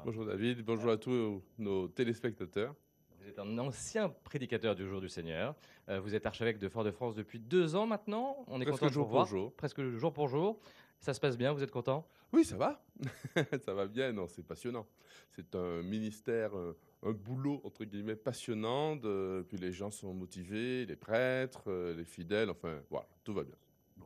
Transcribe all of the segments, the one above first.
Bonjour David, bonjour à tous nos téléspectateurs. Vous êtes un ancien prédicateur du jour du Seigneur. Vous êtes archevêque de Fort-de-France depuis 2 ans maintenant. On est Presque content de vous jour pour revoir, jour. presque jour pour jour. Ça se passe bien, vous êtes content? Oui, ça va, ça va bien, non, c'est passionnant. C'est un ministère, un boulot entre guillemets «passionnant» puis les gens sont motivés, les prêtres, les fidèles, enfin voilà, tout va bien.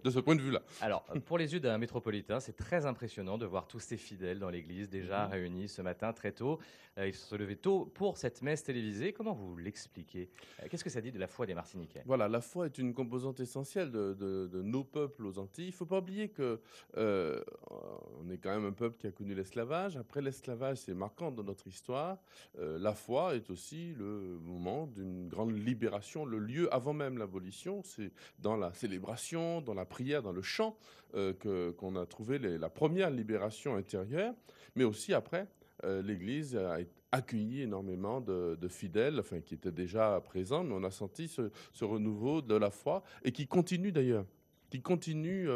De ce point de vue-là. Alors, pour les yeux d'un métropolitain, c'est très impressionnant de voir tous ces fidèles dans l'église déjà Mmh. réunis ce matin très tôt. Ils se sont levés tôt pour cette messe télévisée. Comment vous l'expliquez? Qu'est-ce que ça dit de la foi des Martiniquais? Voilà, la foi est une composante essentielle de nos peuples aux Antilles. Il ne faut pas oublier que, on est quand même un peuple qui a connu l'esclavage. Après l'esclavage, c'est marquant dans notre histoire. La foi est aussi le moment d'une grande libération, le lieu avant même l'abolition. C'est dans la célébration, dans la prière, dans le chant, qu'on a trouvé la première libération intérieure, mais aussi après, l'Église a accueilli énormément de fidèles, enfin, qui étaient déjà présents, mais on a senti ce renouveau de la foi et qui continue d'ailleurs, qui continue,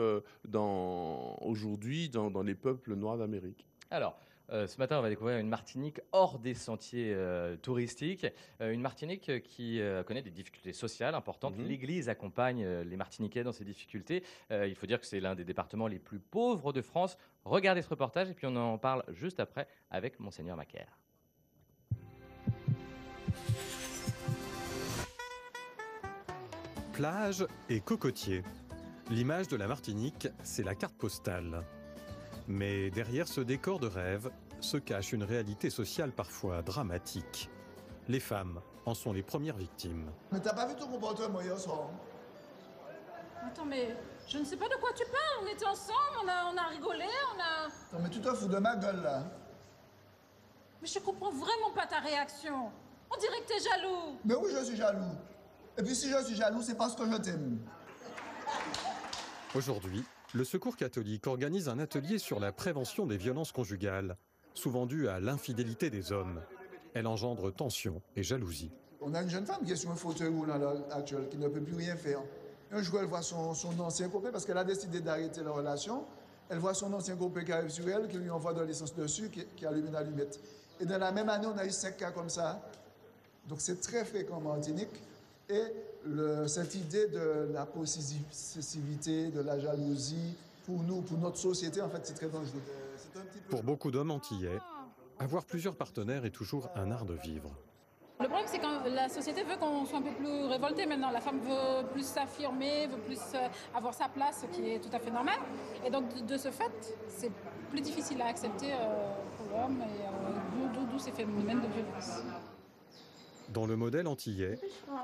aujourd'hui dans les peuples noirs d'Amérique. Alors, ce matin, on va découvrir une Martinique hors des sentiers, touristiques, une Martinique, qui, connaît des difficultés sociales importantes. Mmh. L'Église accompagne, les Martiniquais dans ces difficultés. Il faut dire que c'est l'un des départements les plus pauvres de France. Regardez ce reportage et puis on en parle juste après avec monseigneur Macaire. Plage et cocotiers. L'image de la Martinique, c'est la carte postale. Mais derrière ce décor de rêve se cache une réalité sociale parfois dramatique. Les femmes en sont les premières victimes. Mais t'as pas vu ton comportement hier soir? Attends, mais je ne sais pas de quoi tu parles. On était ensemble, on a rigolé, on a. Non, mais tu te fous de ma gueule là. Mais je comprends vraiment pas ta réaction. On dirait que t'es jaloux. Mais oui, je suis jaloux. Et puis si je suis jaloux, c'est parce que je t'aime. Aujourd'hui, le Secours catholique organise un atelier sur la prévention des violences conjugales, souvent dues à l'infidélité des hommes. Elle engendre tension et jalousie. On a une jeune femme qui est sur un fauteuil roulant à l'heure actuelle, qui ne peut plus rien faire. Un jour, elle voit son ancien copain, parce qu'elle a décidé d'arrêter la relation. Elle voit son ancien copain qui arrive sur elle, qui lui envoie de l'essence dessus, qui allume une allumette. Et dans la même année, on a eu 5 cas comme ça. Donc c'est très fréquent en Martinique. Et cette idée de la possessivité, de la jalousie, pour nous, pour notre société, en fait, c'est très dangereux. C'est un petit peu... Pour beaucoup d'hommes antillais, avoir plusieurs partenaires est toujours un art de vivre. Le problème, c'est quand la société veut qu'on soit un peu plus révolté maintenant. La femme veut plus s'affirmer, veut plus avoir sa place, ce qui est tout à fait normal. Et donc, de ce fait, c'est plus difficile à accepter pour l'homme, et d'où ces phénomènes de violence. Dans le modèle antillais,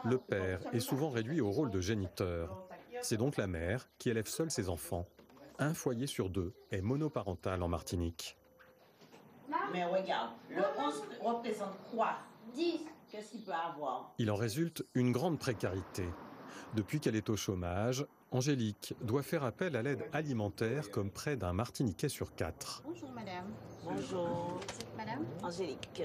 le père est souvent réduit au rôle de géniteur. C'est donc la mère qui élève seule ses enfants. Un foyer sur deux est monoparental en Martinique. Mais regarde, le 11 représente quoi? 10. Qu'est-ce qu'il peut avoir? Il en résulte une grande précarité. Depuis qu'elle est au chômage, Angélique doit faire appel à l'aide alimentaire comme près d'un Martiniquais sur 4. Bonjour madame. Bonjour, Vous êtes madame? Angélique.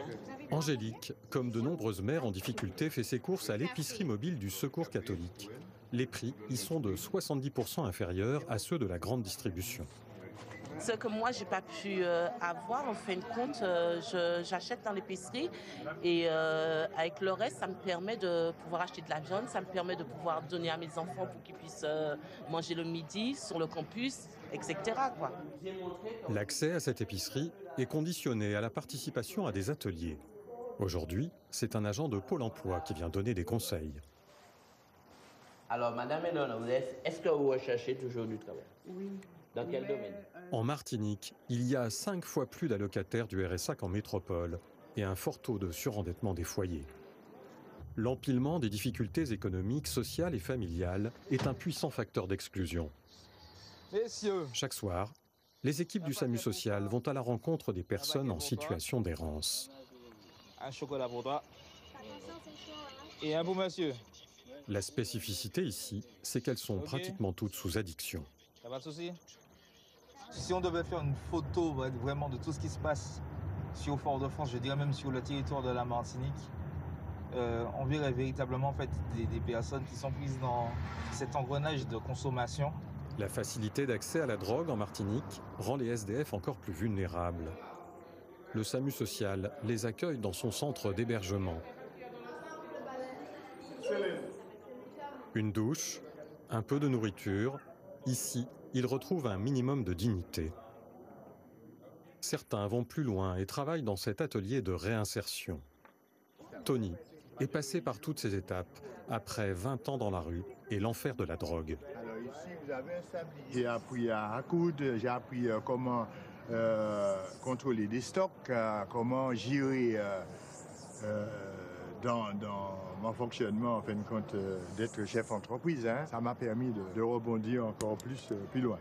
Angélique, comme de nombreuses mères en difficulté, fait ses courses à l'épicerie mobile du Secours catholique. Les prix y sont de 70% inférieurs à ceux de la grande distribution. Ce que moi, j'ai pas pu avoir, en fin de compte, j'achète dans l'épicerie et avec le reste, ça me permet de pouvoir acheter de la viande, ça me permet de pouvoir donner à mes enfants pour qu'ils puissent manger le midi sur le campus, etc., quoi. L'accès à cette épicerie est conditionné à la participation à des ateliers. Aujourd'hui, c'est un agent de Pôle emploi qui vient donner des conseils. Alors, Madame Hélène, est-ce que vous recherchez toujours du travail? Oui. Dans quel domaine? En Martinique, il y a 5 fois plus d'allocataires du RSA qu'en métropole et un fort taux de surendettement des foyers. L'empilement des difficultés économiques, sociales et familiales est un puissant facteur d'exclusion. Messieurs, Chaque soir, les équipes du SAMU social vont à la rencontre des personnes en situation d'errance. un chocolat pour toi. Et un pour monsieur. La spécificité ici, c'est qu'elles sont pratiquement toutes sous addiction. Y'a pas de souci? Si on devait faire une photo vraiment de tout ce qui se passe sur Fort-de-France, je dirais même sur le territoire de la Martinique, on verrait véritablement en fait des personnes qui sont prises dans cet engrenage de consommation. La facilité d'accès à la drogue en Martinique rend les SDF encore plus vulnérables. le SAMU social les accueille dans son centre d'hébergement. Une douche, un peu de nourriture. Ici, ils retrouvent un minimum de dignité. Certains vont plus loin et travaillent dans cet atelier de réinsertion. Tony est passé par toutes ces étapes après 20 ans dans la rue et l'enfer de la drogue. Alors ici, vous avez un sablier. J'ai appris à coudre, j'ai appris comment contrôler des stocks, comment gérer dans mon fonctionnement, en fin de compte, d'être chef d'entreprise. Hein. Ça m'a permis de rebondir encore plus loin.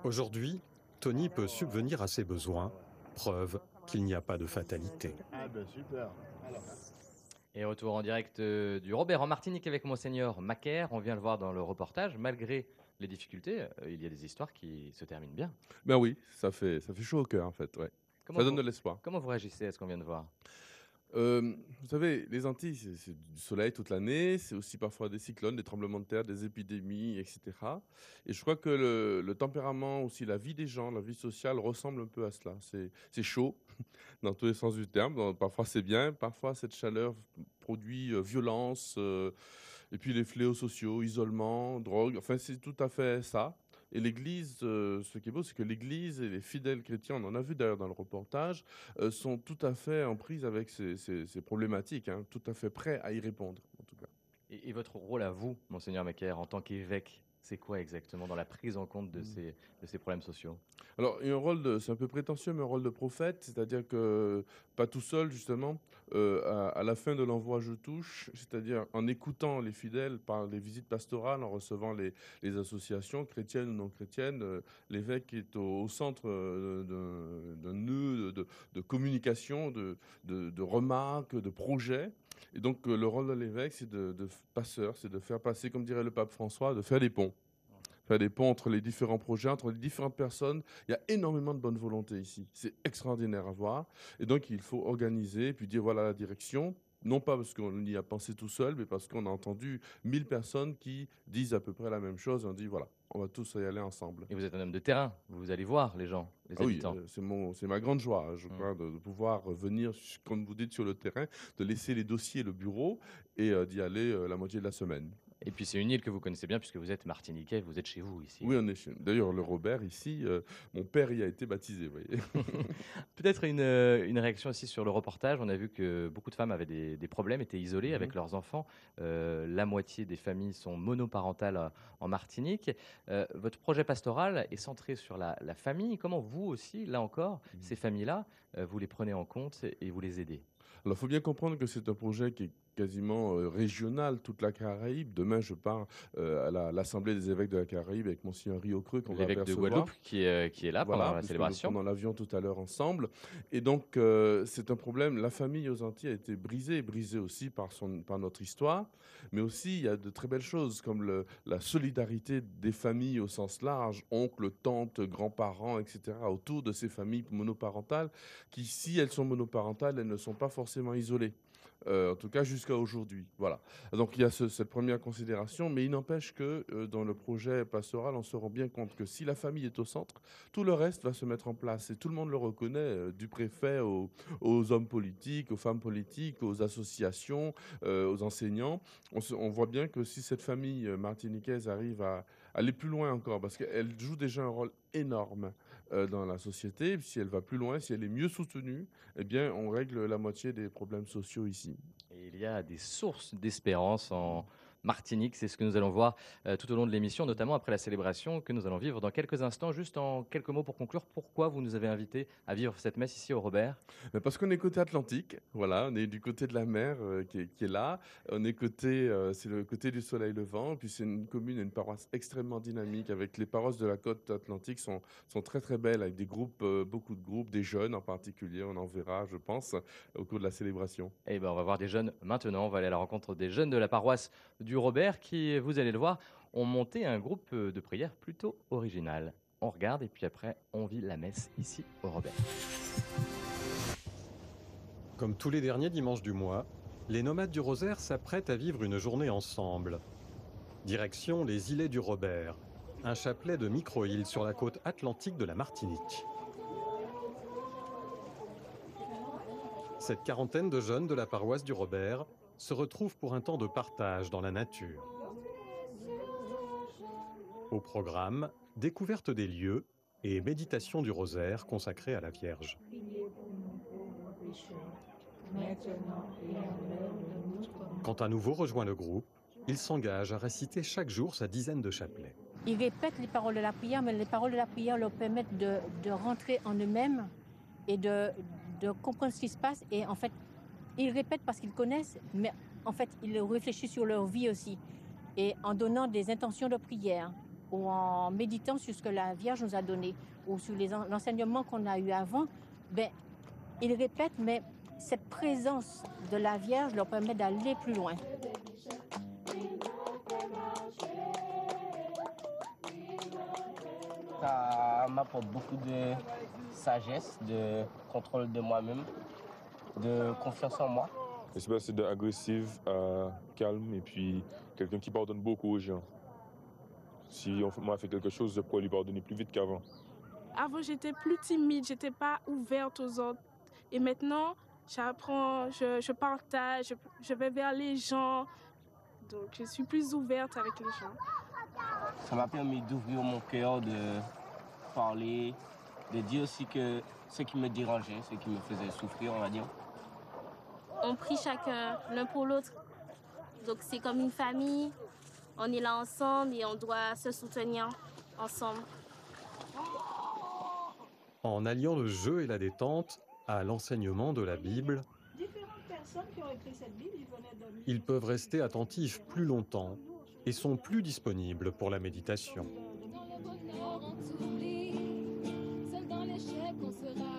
Aujourd'hui, Tony peut subvenir à ses besoins, preuve qu'il n'y a pas de fatalité. Ah ben super. Alors. Et retour en direct du Robert en Martinique avec Monseigneur Macaire. On vient le voir dans le reportage. Malgré les difficultés, il y a des histoires qui se terminent bien. Ben oui, ça fait chaud au cœur en fait. Ouais. Ça donne de l'espoir. Comment vous réagissez à ce qu'on vient de voir? Vous savez, les Antilles, c'est du soleil toute l'année, c'est aussi parfois des cyclones, des tremblements de terre, des épidémies, etc. Et je crois que le tempérament, aussi la vie des gens, la vie sociale ressemble un peu à cela. C'est chaud, dans tous les sens du terme. Parfois c'est bien, parfois cette chaleur produit violence, et puis les fléaux sociaux, isolement, drogue, enfin c'est tout à fait ça. Et l'Église, ce qui est beau, c'est que l'Église et les fidèles chrétiens, on en a vu d'ailleurs dans le reportage, sont tout à fait en prise avec ces problématiques, hein, tout à fait prêts à y répondre, en tout cas. Et votre rôle à vous, Monseigneur Macaire, en tant qu'évêque, c'est quoi exactement dans la prise en compte de ces problèmes sociaux? Alors, il y a un rôle c'est un peu prétentieux, mais un rôle de prophète, c'est-à-dire que, pas tout seul justement, à la fin de l'envoi Je touche, c'est-à-dire en écoutant les fidèles par les visites pastorales, en recevant les associations chrétiennes ou non chrétiennes, l'évêque est au centre d'un nœud de communication, de remarques, de projets. Et donc, le rôle de l'évêque, c'est de passeur, c'est de faire passer, comme dirait le pape François, de faire des ponts. Faire des ponts entre les différents projets, entre les différentes personnes. Il y a énormément de bonne volonté ici. C'est extraordinaire à voir. Et donc, il faut organiser, puis dire voilà la direction. Non pas parce qu'on y a pensé tout seul, mais parce qu'on a entendu 1000 personnes qui disent à peu près la même chose. On dit voilà, on va tous y aller ensemble. Et vous êtes un homme de terrain, vous allez voir les gens, les habitants. Oui, c'est ma grande joie, je crois, de pouvoir venir, comme vous dites, sur le terrain, de laisser les dossiers, le bureau, et d'y aller la moitié de la semaine. Et puis c'est une île que vous connaissez bien puisque vous êtes martiniquais, vous êtes chez vous ici. Oui, on est chez nous. D'ailleurs, le Robert ici, mon père y a été baptisé, vous voyez. Peut-être une réaction aussi sur le reportage. On a vu que beaucoup de femmes avaient des problèmes, étaient isolées avec leurs enfants. La moitié des familles sont monoparentales en Martinique. Votre projet pastoral est centré sur la famille. Comment vous aussi, là encore, ces familles-là, vous les prenez en compte et vous les aidez? Alors, il faut bien comprendre que c'est un projet qui est quasiment régional, toute la Caraïbe. Demain, je pars à l'Assemblée des évêques de la Caraïbe avec Monseigneur Riocreux, qu'on va l'évêque de Guadeloupe qui est là pendant la célébration. Nous prenons l'avion tout à l'heure ensemble. Et donc, c'est un problème. La famille aux Antilles a été brisée aussi par notre histoire. Mais aussi, il y a de très belles choses, comme la solidarité des familles au sens large, oncles, tantes, grands-parents, etc., autour de ces familles monoparentales, qui, si elles sont monoparentales, elles ne sont pas forcément isolées. En tout cas jusqu'à aujourd'hui. Voilà. Donc il y a cette première considération, mais il n'empêche que dans le projet pastoral, on se rend bien compte que si la famille est au centre, tout le reste va se mettre en place. Et tout le monde le reconnaît, du préfet aux hommes politiques, aux femmes politiques, aux associations, aux enseignants. On voit bien que si cette famille martiniquaise arrive à aller plus loin encore, parce qu'elle joue déjà un rôle énorme dans la société. Si elle va plus loin, si elle est mieux soutenue, eh bien, on règle la moitié des problèmes sociaux ici. Et il y a des sources d'espérance en Martinique, c'est ce que nous allons voir tout au long de l'émission, notamment après la célébration que nous allons vivre dans quelques instants. Juste en quelques mots pour conclure, pourquoi vous nous avez invités à vivre cette messe ici au Robert? Parce qu'on est côté Atlantique, voilà, on est du côté de la mer qui est là. On est c'est le côté du soleil levant. Puis c'est une commune, une paroisse extrêmement dynamique. Avec les paroisses de la côte atlantique sont très très belles, avec des groupes, beaucoup de groupes, des jeunes en particulier. On en verra, je pense, au cours de la célébration. Eh ben, on va voir des jeunes maintenant. On va aller à la rencontre des jeunes de la paroisse du Robert qui, vous allez le voir, ont monté un groupe de prière plutôt original. On regarde et puis après, on vit la messe ici au Robert. Comme tous les derniers dimanches du mois, les nomades du Rosaire s'apprêtent à vivre une journée ensemble. Direction les îlets du Robert, un chapelet de micro-îles sur la côte atlantique de la Martinique. cette quarantaine de jeunes de la paroisse du Robert se retrouvent pour un temps de partage dans la nature. Au programme, découverte des lieux et méditation du rosaire consacré à la Vierge. Quand un nouveau rejoint le groupe, il s'engage à réciter chaque jour sa dizaine de chapelets. Ils répètent les paroles de la prière, mais les paroles de la prière leur permettent de rentrer en eux-mêmes et de comprendre ce qui se passe. Et en fait, ils répètent parce qu'ils connaissent, mais en fait, ils réfléchissent sur leur vie aussi. Et en donnant des intentions de prière, ou en méditant sur ce que la Vierge nous a donné, ou sur l'enseignement qu'on a eu avant, ben, ils répètent, mais cette présence de la Vierge leur permet d'aller plus loin. Ça m'apporte beaucoup de sagesse, de contrôle de moi-même, de confiance en moi. Je suis passé d'agressif à calme et puis quelqu'un qui pardonne beaucoup aux gens. Si on m'a fait quelque chose, je pourrais lui pardonner plus vite qu'avant. Avant, j'étais plus timide, j'étais pas ouverte aux autres. Et maintenant, j'apprends, je partage, je vais vers les gens. Donc, je suis plus ouverte avec les gens. Ça m'a permis d'ouvrir mon cœur, de parler, de dire aussi que ce qui me dérangeait, ce qui me faisait souffrir, on va dire. On prie chacun l'un pour l'autre. Donc c'est comme une famille. On est là ensemble et on doit se soutenir ensemble. En alliant le jeu et la détente à l'enseignement de la Bible, ils peuvent rester attentifs plus longtemps et sont plus disponibles pour la méditation.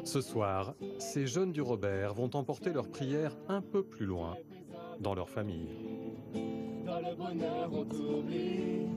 Ce soir, ces jeunes du Robert vont emporter leur prière un peu plus loin, dans leur famille. Dans le bonheur, on t'oublie,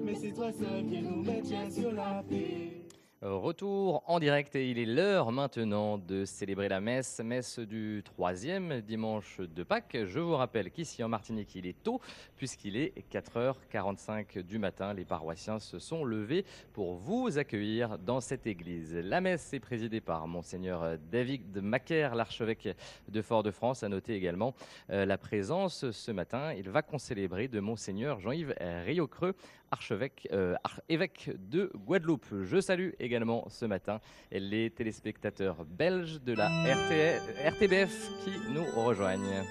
mais c'est toi seul qui nous maintient sur la paix. Retour en direct et il est l'heure maintenant de célébrer la messe du 3e dimanche de Pâques. Je vous rappelle qu'ici en Martinique il est tôt puisqu'il est 4h45 du matin. Les paroissiens se sont levés pour vous accueillir dans cette église. La messe est présidée par Monseigneur David Macaire, l'archevêque de Fort-de-France. À noter également la présence ce matin. Il va concélébrer de Monseigneur Jean-Yves Riocreux, évêque de Guadeloupe. Je salue également ce matin les téléspectateurs belges de la RTBF qui nous rejoignent.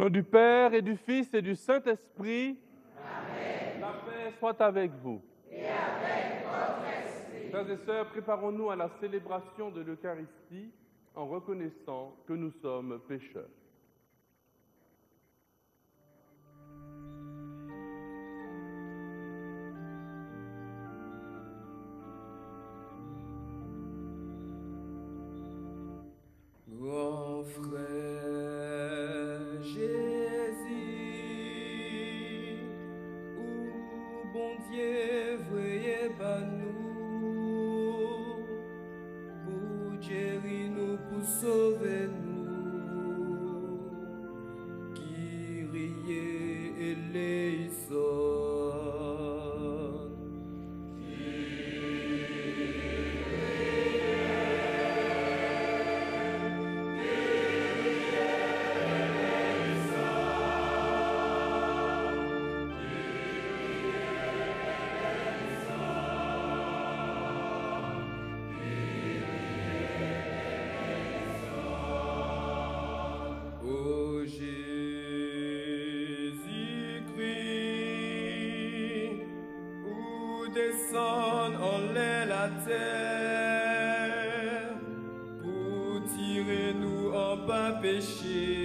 nom du Père et du Fils et du Saint-Esprit. Amen. La paix soit avec vous. Et avec votre esprit. Frères et sœurs, préparons-nous à la célébration de l'Eucharistie en reconnaissant que nous sommes pécheurs. Grand frère Jésus, où bon Dieu veuillez pas nous, pour guérir nous, pour sauver nous, Kyrie eleison. Ô Jésus-Christ, où descend en l'air la terre, pour tirer nous en bas péché,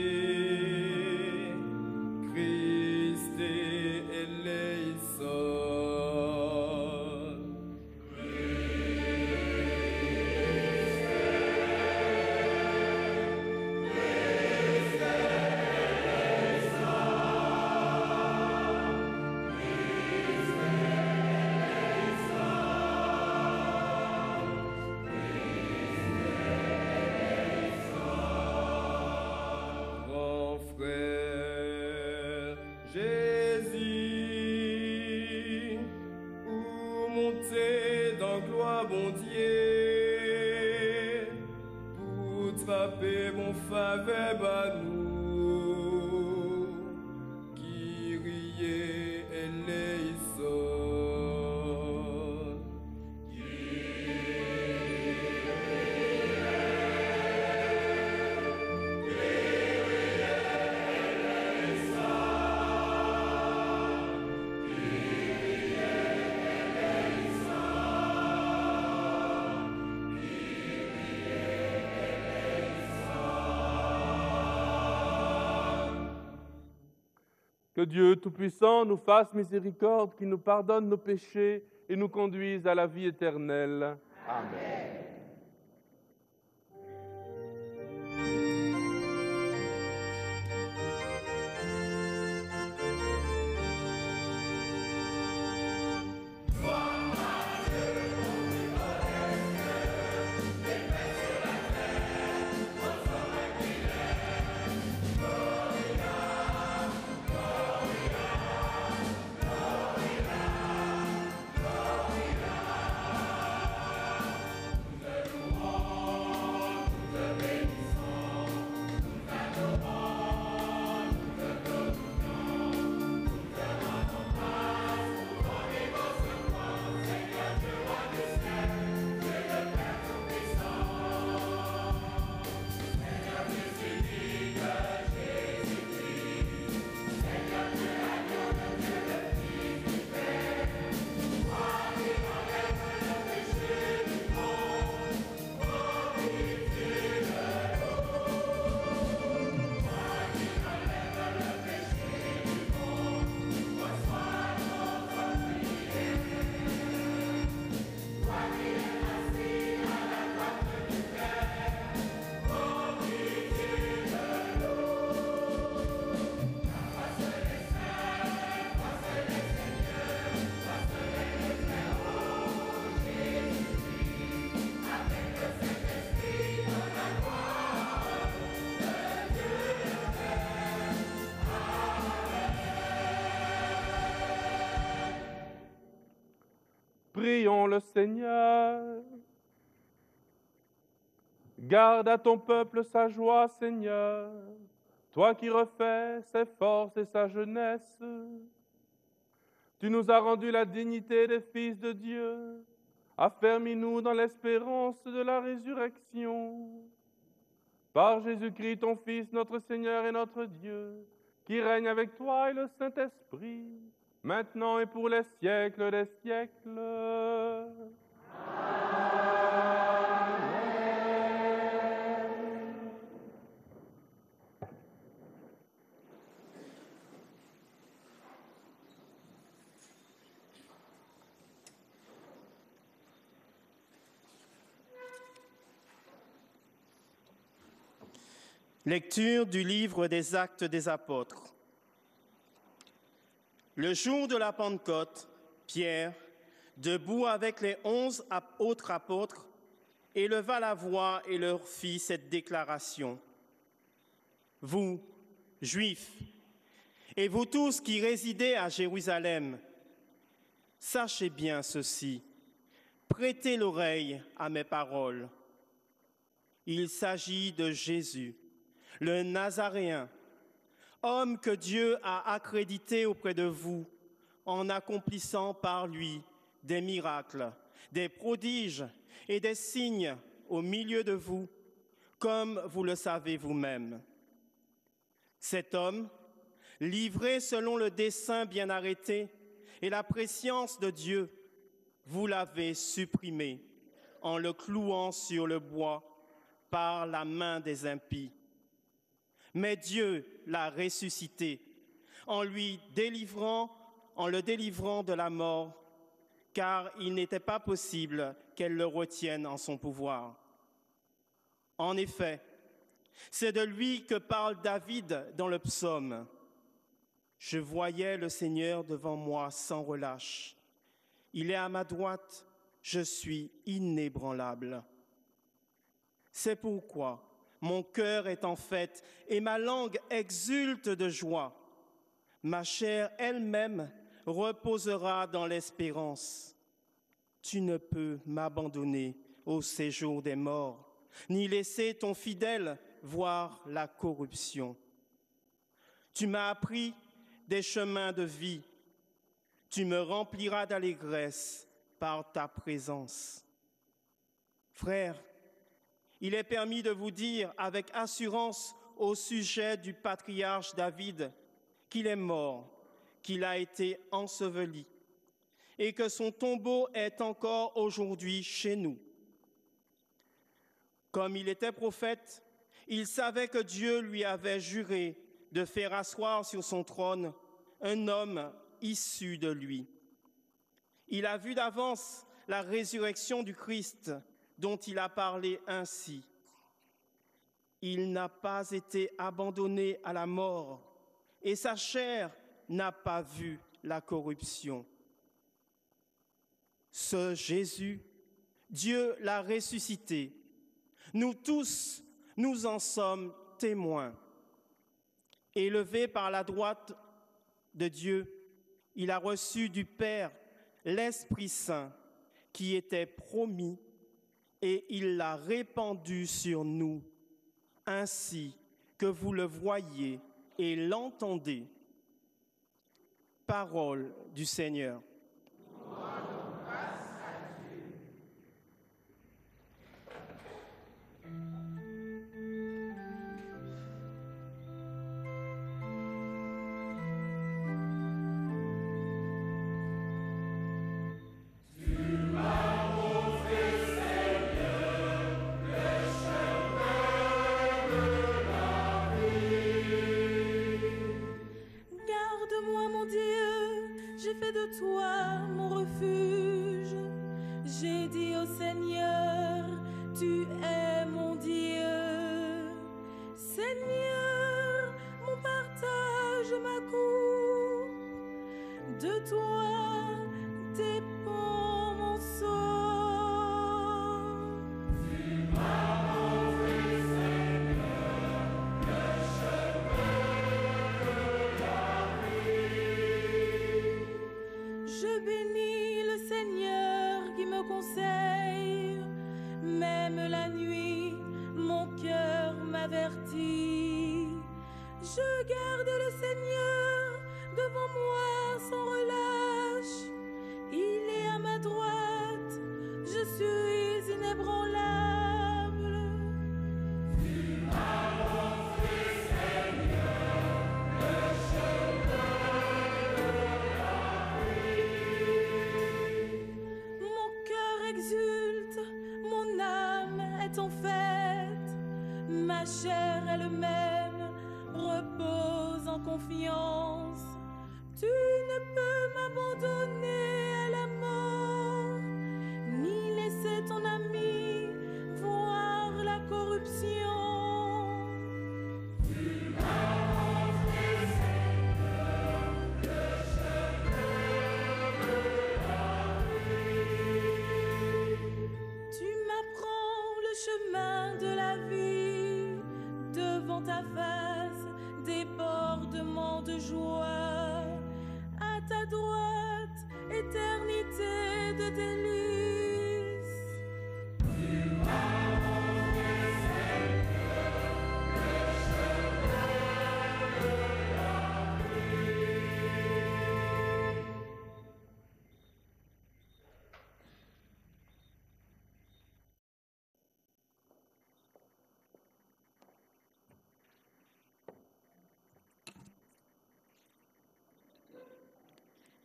Christ et eleison. Grand frère Jésus, où monter dans gloire, bon Dieu, pour trapper mon faveur, bah nous, Kyrie eleison. Que Dieu Tout-Puissant nous fasse miséricorde, qu'il nous pardonne nos péchés et nous conduise à la vie éternelle. Amen. Prions le Seigneur. Garde à ton peuple sa joie, Seigneur, toi qui refais ses forces et sa jeunesse. Tu nous as rendu la dignité des fils de Dieu. Affermis-nous dans l'espérance de la résurrection. Par Jésus-Christ, ton Fils, notre Seigneur et notre Dieu, qui règne avec toi et le Saint-Esprit, maintenant et pour les siècles des siècles. Lecture du livre des Actes des Apôtres. Le jour de la Pentecôte, Pierre, debout avec les 11 autres apôtres, éleva la voix et leur fit cette déclaration. Vous, Juifs, et vous tous qui résidez à Jérusalem, sachez bien ceci, prêtez l'oreille à mes paroles. Il s'agit de Jésus, le Nazaréen, homme que Dieu a accrédité auprès de vous en accomplissant par lui des miracles, des prodiges et des signes au milieu de vous, comme vous le savez vous-même. Cet homme, livré selon le dessein bien arrêté et la prescience de Dieu, vous l'avez supprimé en le clouant sur le bois par la main des impies. Mais Dieu l'a ressuscité en le délivrant de la mort, car il n'était pas possible qu'elle le retienne en son pouvoir. En effet, c'est de lui que parle David dans le psaume. « Je voyais le Seigneur devant moi sans relâche. Il est à ma droite, je suis inébranlable. » C'est pourquoi mon cœur est en fête et ma langue exulte de joie. Ma chair elle-même reposera dans l'espérance. Tu ne peux m'abandonner au séjour des morts, ni laisser ton fidèle voir la corruption. Tu m'as appris des chemins de vie. Tu me rempliras d'allégresse par ta présence. Frères, il est permis de vous dire avec assurance au sujet du patriarche David qu'il est mort, qu'il a été enseveli et que son tombeau est encore aujourd'hui chez nous. Comme il était prophète, il savait que Dieu lui avait juré de faire asseoir sur son trône un homme issu de lui. Il a vu d'avance la résurrection du Christ dont il a parlé ainsi. Il n'a pas été abandonné à la mort et sa chair n'a pas vu la corruption. Ce Jésus, Dieu l'a ressuscité. Nous tous, nous en sommes témoins. Élevé par la droite de Dieu, il a reçu du Père l'Esprit Saint qui était promis et il l'a répandu sur nous, ainsi que vous le voyez et l'entendez. Parole du Seigneur. Je bénis le Seigneur qui me conseille. ma chair elle-même repose en confiance. Tu ne peux m'abandonner à la mort, ni laisser ton ami voir la corruption. Chemin de la vie, devant ta face, débordement de joie, à ta droite, éternité de délices. Tu m'as montré, Seigneur, le chemin de la vie.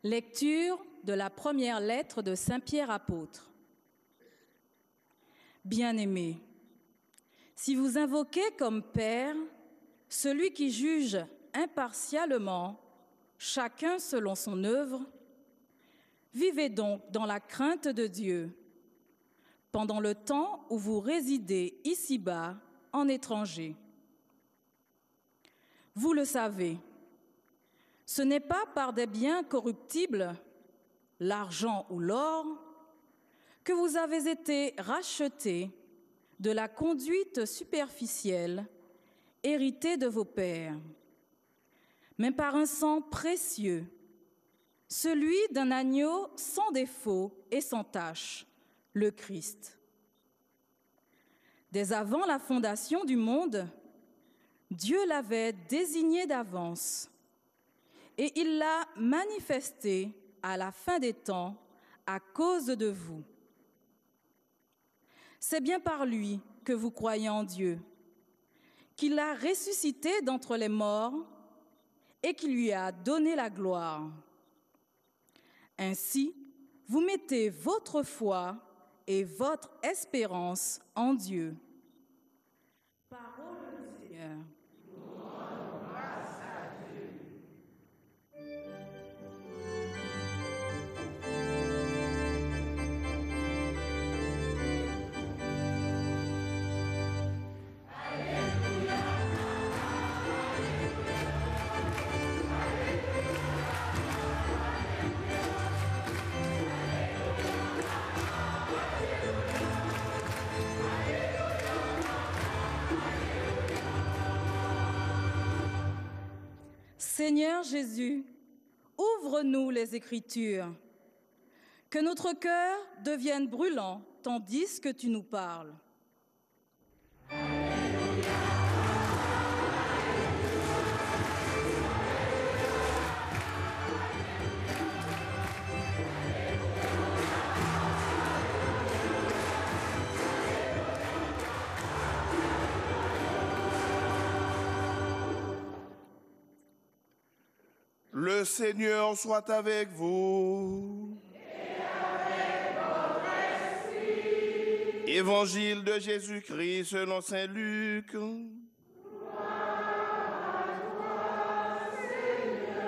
Lecture de la première lettre de Saint Pierre apôtre. Bien-aimés, si vous invoquez comme Père celui qui juge impartialement chacun selon son œuvre, vivez donc dans la crainte de Dieu pendant le temps où vous résidez ici-bas en étranger. Vous le savez, ce n'est pas par des biens corruptibles, l'argent ou l'or, que vous avez été rachetés de la conduite superficielle héritée de vos pères, mais par un sang précieux, celui d'un agneau sans défaut et sans tache, le Christ. Dès avant la fondation du monde, Dieu l'avait désigné d'avance et il l'a manifesté à la fin des temps à cause de vous. C'est bien par lui que vous croyez en Dieu, qu'il l'a ressuscité d'entre les morts et qu'il lui a donné la gloire. Ainsi, vous mettez votre foi et votre espérance en Dieu. Parole du Seigneur. Seigneur Jésus, ouvre-nous les Écritures, que notre cœur devienne brûlant tandis que tu nous parles. Le Seigneur soit avec vous. Et avec votre esprit. Évangile de Jésus-Christ selon saint Luc. Gloire à toi, Seigneur.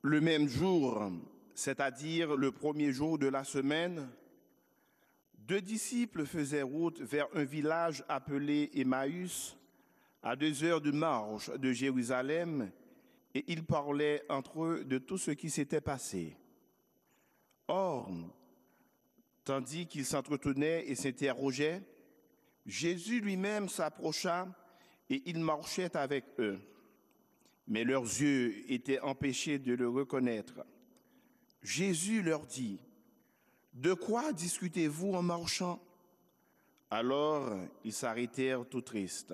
Le même jour, c'est-à-dire le premier jour de la semaine, 2 disciples faisaient route vers un village appelé Emmaüs, à 2 heures de marche de Jérusalem, et ils parlaient entre eux de tout ce qui s'était passé. Or, tandis qu'ils s'entretenaient et s'interrogeaient, Jésus lui-même s'approcha et il marchait avec eux. Mais leurs yeux étaient empêchés de le reconnaître. Jésus leur dit, « De quoi discutez-vous en marchant ?» Alors ils s'arrêtèrent tout tristes.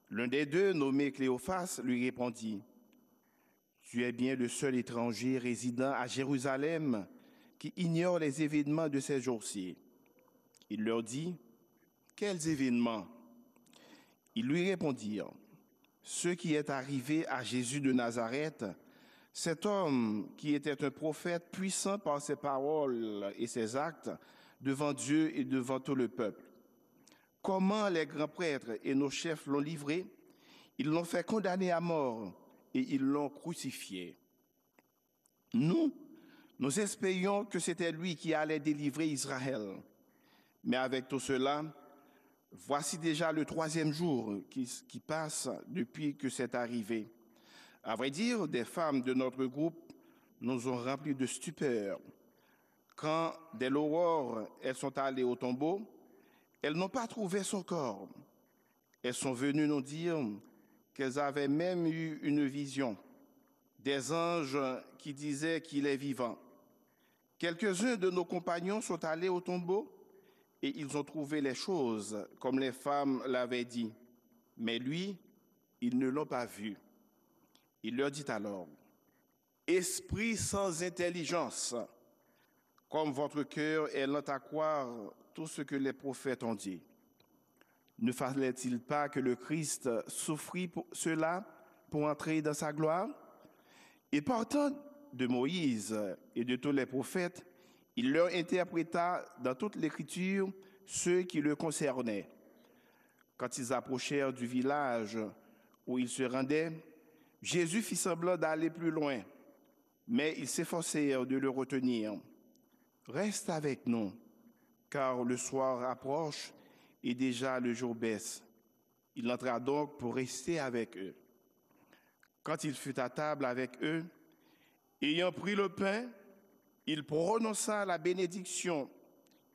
L'un des deux, nommé Cléophas, lui répondit, « Tu es bien le seul étranger résidant à Jérusalem qui ignorent les événements de ces jours-ci. Il leur dit, « Quels événements ?» Ils lui répondirent, « Ce qui est arrivé à Jésus de Nazareth, cet homme qui était un prophète puissant par ses paroles et ses actes devant Dieu et devant tout le peuple. Comment les grands prêtres et nos chefs l'ont livré? Ils l'ont fait condamner à mort et ils l'ont crucifié. Nous espérions que c'était lui qui allait délivrer Israël. Mais avec tout cela, voici déjà le 3e jour qui passe depuis que c'est arrivé. À vrai dire, des femmes de notre groupe nous ont remplis de stupeur. Quand, dès l'aurore, elles sont allées au tombeau, elles n'ont pas trouvé son corps. Elles sont venues nous dire qu'elles avaient même eu une vision, des anges qui disaient qu'il est vivant. Quelques-uns de nos compagnons sont allés au tombeau et ils ont trouvé les choses comme les femmes l'avaient dit. Mais lui, ils ne l'ont pas vu. Il leur dit alors, « Esprit sans intelligence, comme votre cœur est lent à croire tout ce que les prophètes ont dit. Ne fallait-il pas que le Christ souffrit pour cela pour entrer dans sa gloire? Et partant de Moïse et de tous les prophètes, il leur interpréta dans toute l'Écriture ceux qui le concernaient. Quand ils approchèrent du village où ils se rendaient, Jésus fit semblant d'aller plus loin, mais ils s'efforcèrent de le retenir. « Reste avec nous, car le soir approche et déjà le jour baisse. » Il entra donc pour rester avec eux. Quand il fut à table avec eux, ayant pris le pain, il prononça la bénédiction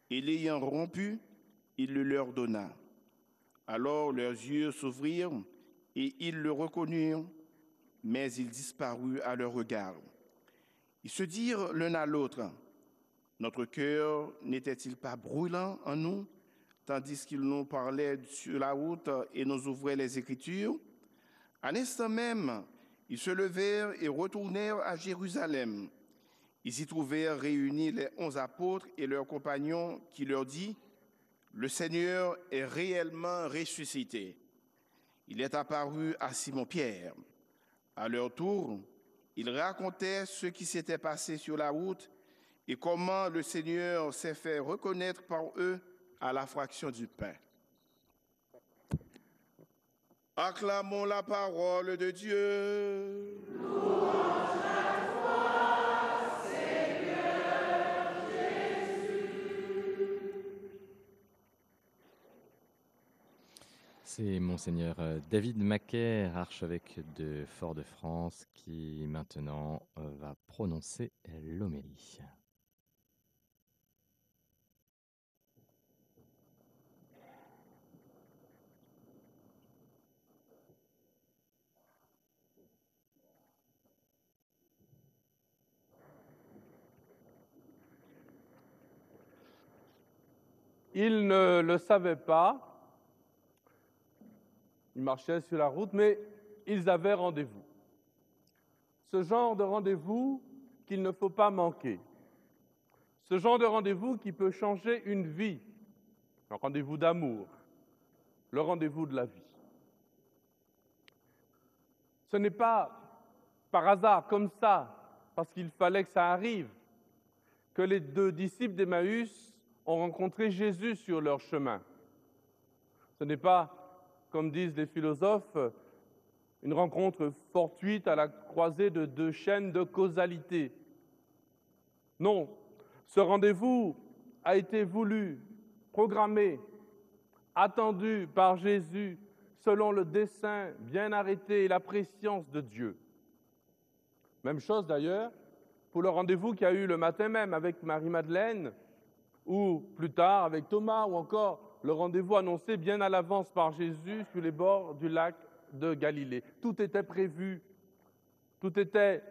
et l'ayant rompu, il le leur donna. Alors leurs yeux s'ouvrirent et ils le reconnurent, mais il disparut à leur regard. Ils se dirent l'un à l'autre, « Notre cœur n'était-il pas brûlant en nous, tandis qu'il nous parlait sur la route et nous ouvrait les Écritures ?» À l'instant même, ils se levèrent et retournèrent à Jérusalem. Ils y trouvèrent réunis les 11 apôtres et leurs compagnons qui leur dit, « Le Seigneur est réellement ressuscité. Il est apparu à Simon-Pierre. » À leur tour, ils racontaient ce qui s'était passé sur la route et comment le Seigneur s'est fait reconnaître par eux à la fraction du pain. Acclamons la parole de Dieu. Louange à toi, Seigneur Jésus. C'est Monseigneur David Macaire, archevêque de Fort-de-France, qui maintenant va prononcer l'homélie. Ils ne le savaient pas. Ils marchaient sur la route, mais ils avaient rendez-vous. Ce genre de rendez-vous qu'il ne faut pas manquer. Ce genre de rendez-vous qui peut changer une vie. Un rendez-vous d'amour, le rendez-vous de la vie. Ce n'est pas par hasard, comme ça, parce qu'il fallait que ça arrive, que les 2 disciples d'Emmaüs ont rencontré Jésus sur leur chemin. Ce n'est pas, comme disent les philosophes, une rencontre fortuite à la croisée de 2 chaînes de causalité. Non, ce rendez-vous a été voulu, programmé, attendu par Jésus selon le dessein bien arrêté et la prescience de Dieu. Même chose d'ailleurs pour le rendez-vous qu'il y a eu le matin même avec Marie-Madeleine, ou plus tard avec Thomas, ou encore le rendez-vous annoncé bien à l'avance par Jésus sur les bords du lac de Galilée. Tout était prévu, tout était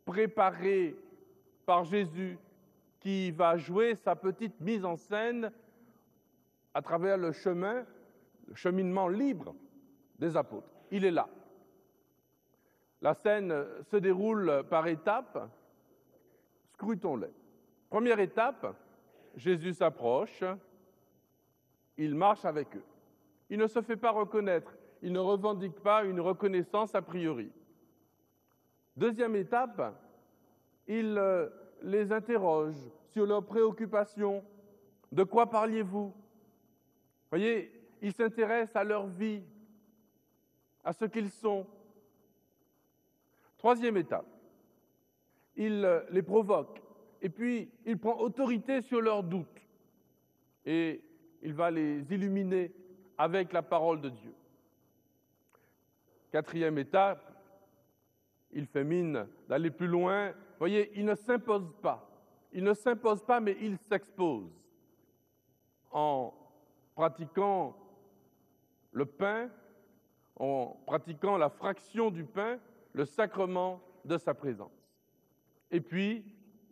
préparé par Jésus qui va jouer sa petite mise en scène à travers le cheminement libre des apôtres. Il est là. La scène se déroule par étapes, scrutons-les. Première étape, Jésus s'approche, il marche avec eux. Il ne se fait pas reconnaître, il ne revendique pas une reconnaissance a priori. Deuxième étape, il les interroge sur leurs préoccupations. De quoi parliez-vous? Voyez, il s'intéresse à leur vie, à ce qu'ils sont. Troisième étape, il les provoque et puis il prend autorité sur leurs doutes et il va les illuminer avec la parole de Dieu. Quatrième étape, il fait mine d'aller plus loin. Voyez, il ne s'impose pas. Il ne s'impose pas, mais il s'expose en pratiquant le pain, en pratiquant la fraction du pain, le sacrement de sa présence. Et puis,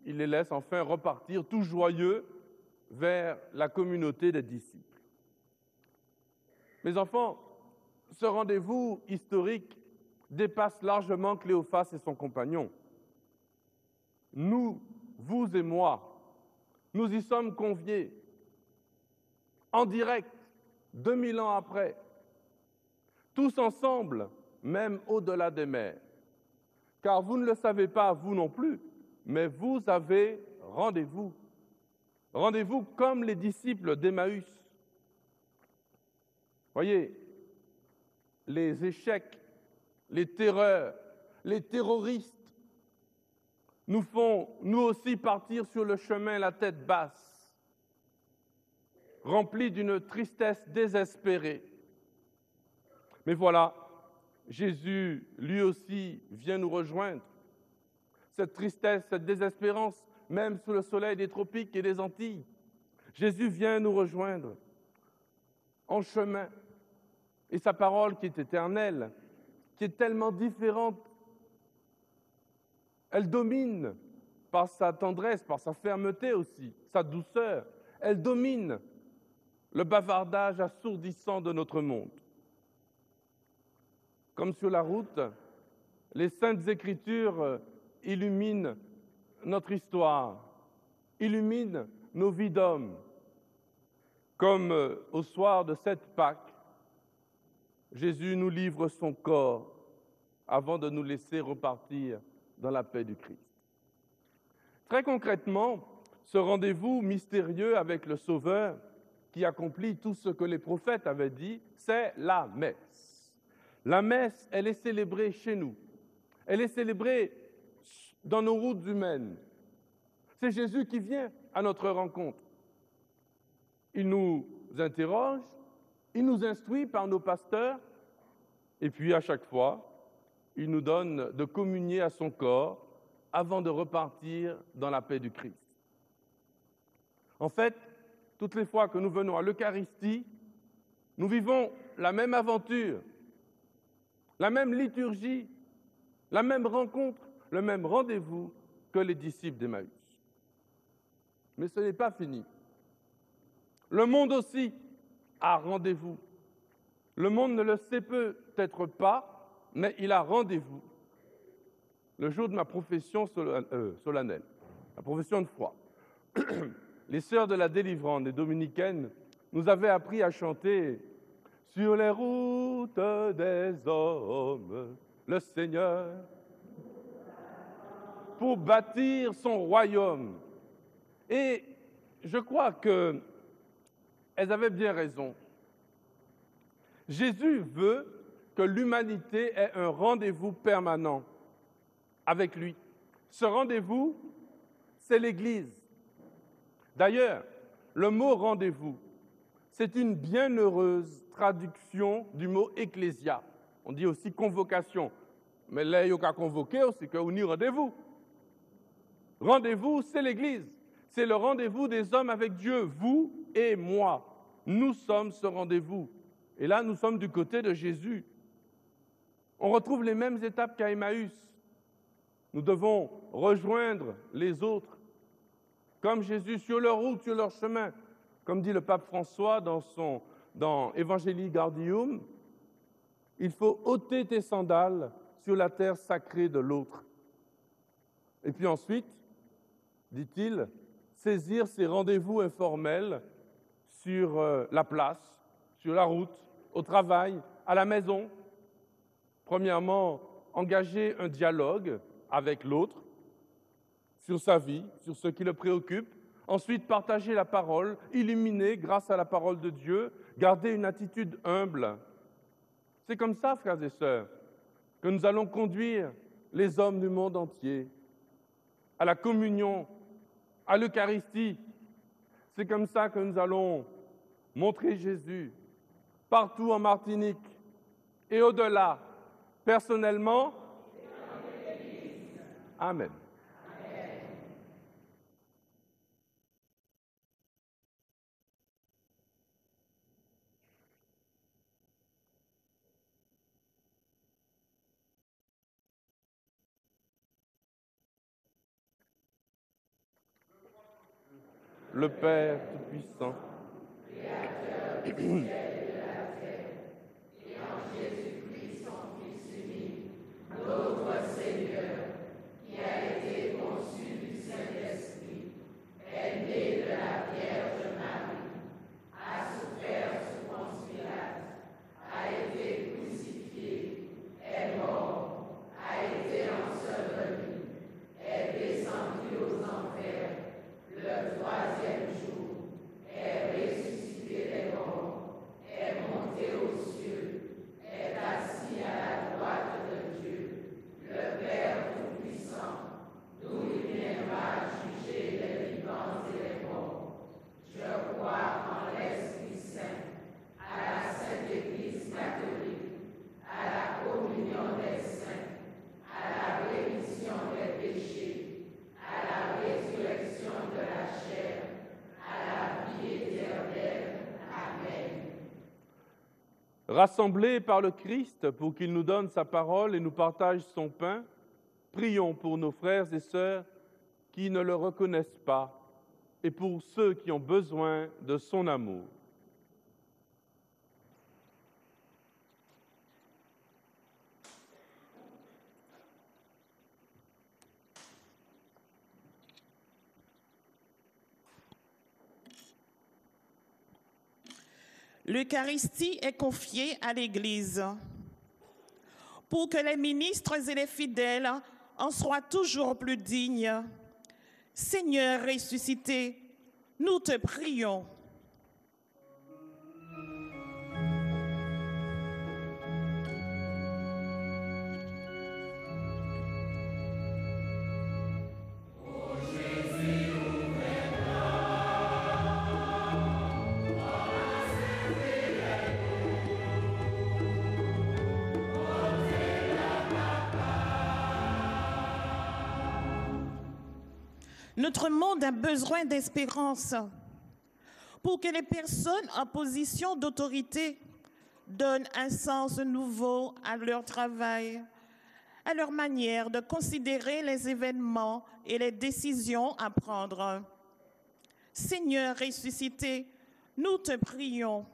il les laisse enfin repartir tout joyeux vers la communauté des disciples. Mes enfants, ce rendez-vous historique dépasse largement Cléophas et son compagnon. Nous, vous et moi, nous y sommes conviés, en direct, 2000 ans après, tous ensemble, même au-delà des mers. Car vous ne le savez pas, vous non plus, mais vous avez rendez-vous. Rendez-vous comme les disciples d'Emmaüs. Voyez, les échecs, les terreurs, les terroristes nous font, nous aussi, partir sur le chemin la tête basse, remplis d'une tristesse désespérée. Mais voilà, Jésus, lui aussi, vient nous rejoindre. Cette tristesse, cette désespérance, même sous le soleil des tropiques et des Antilles, Jésus vient nous rejoindre en chemin. Et sa parole qui est éternelle, qui est tellement différente, elle domine par sa tendresse, par sa fermeté aussi, sa douceur. Elle domine le bavardage assourdissant de notre monde. Comme sur la route, les Saintes Écritures illuminent notre histoire, illuminent nos vies d'hommes. Comme au soir de cette Pâque, Jésus nous livre son corps avant de nous laisser repartir dans la paix du Christ. Très concrètement, ce rendez-vous mystérieux avec le Sauveur qui accomplit tout ce que les prophètes avaient dit, c'est la messe. La messe, elle est célébrée chez nous. Elle est célébrée dans nos routes humaines. C'est Jésus qui vient à notre rencontre. Il nous interroge, il nous instruit par nos pasteurs, et puis à chaque fois, il nous donne de communier à son corps avant de repartir dans la paix du Christ. En fait, toutes les fois que nous venons à l'Eucharistie, nous vivons la même aventure, la même liturgie, la même rencontre, le même rendez-vous que les disciples d'Emmaüs. Mais ce n'est pas fini. Le monde aussi a rendez-vous. Le monde ne le sait peut-être pas, mais il a rendez-vous. Le jour de ma profession solennelle, la profession de foi, les sœurs de la délivrance des dominicaines nous avaient appris à chanter « Sur les routes des hommes, le Seigneur, pour bâtir son royaume. » Et je crois qu'elles avaient bien raison. Jésus veut que l'humanité ait un rendez-vous permanent avec lui. Ce rendez-vous, c'est l'Église. D'ailleurs, le mot « rendez-vous », c'est une bienheureuse traduction du mot « ecclésia ». On dit aussi « convocation ». Mais là, il y a convoqué, c'est qu'on y rendez-vous. Rendez-vous, c'est l'Église. C'est le rendez-vous des hommes avec Dieu, vous et moi. Nous sommes ce rendez-vous. Et là, nous sommes du côté de Jésus. On retrouve les mêmes étapes qu'à Emmaüs. Nous devons rejoindre les autres, comme Jésus, sur leur route, sur leur chemin. Comme dit le pape François dans Evangelii Gaudium, il faut ôter tes sandales sur la terre sacrée de l'autre. Et puis ensuite, dit-il, saisir ces rendez-vous informels sur la place, sur la route, au travail, à la maison. Premièrement, engager un dialogue avec l'autre sur sa vie, sur ce qui le préoccupe. Ensuite, partager la parole, illuminer grâce à la parole de Dieu, garder une attitude humble. C'est comme ça, frères et sœurs, que nous allons conduire les hommes du monde entier à la communion, à l'Eucharistie. C'est comme ça que nous allons montrer Jésus partout en Martinique et au-delà, personnellement. Amen. Le Père Tout-Puissant, notre Seigneur, qui a été conçu du Saint-Esprit, est né de la Vierge Marie, a souffert sous Ponce Pilate, a été crucifié, est mort, a été enseveli, est descendu aux enfers, le troisième jour, est ressuscité des morts, est monté aux cieux, est assis à la droite de Dieu, le Père Tout-Puissant, d'où il viendra juger les vivants et les morts. Je crois en l'Esprit Saint, à la Sainte Église catholique, à la communion des saints, à la rémission des péchés, à la résurrection de la chair, à la vie éternelle. Amen. Rassemblés par le Christ pour qu'il nous donne sa parole et nous partage son pain, prions pour nos frères et sœurs qui ne le reconnaissent pas et pour ceux qui ont besoin de son amour. L'Eucharistie est confiée à l'Église pour que les ministres et les fidèles en soient toujours plus dignes. Seigneur ressuscité, nous te prions. Notre monde a besoin d'espérance pour que les personnes en position d'autorité donnent un sens nouveau à leur travail, à leur manière de considérer les événements et les décisions à prendre. Seigneur ressuscité, nous te prions.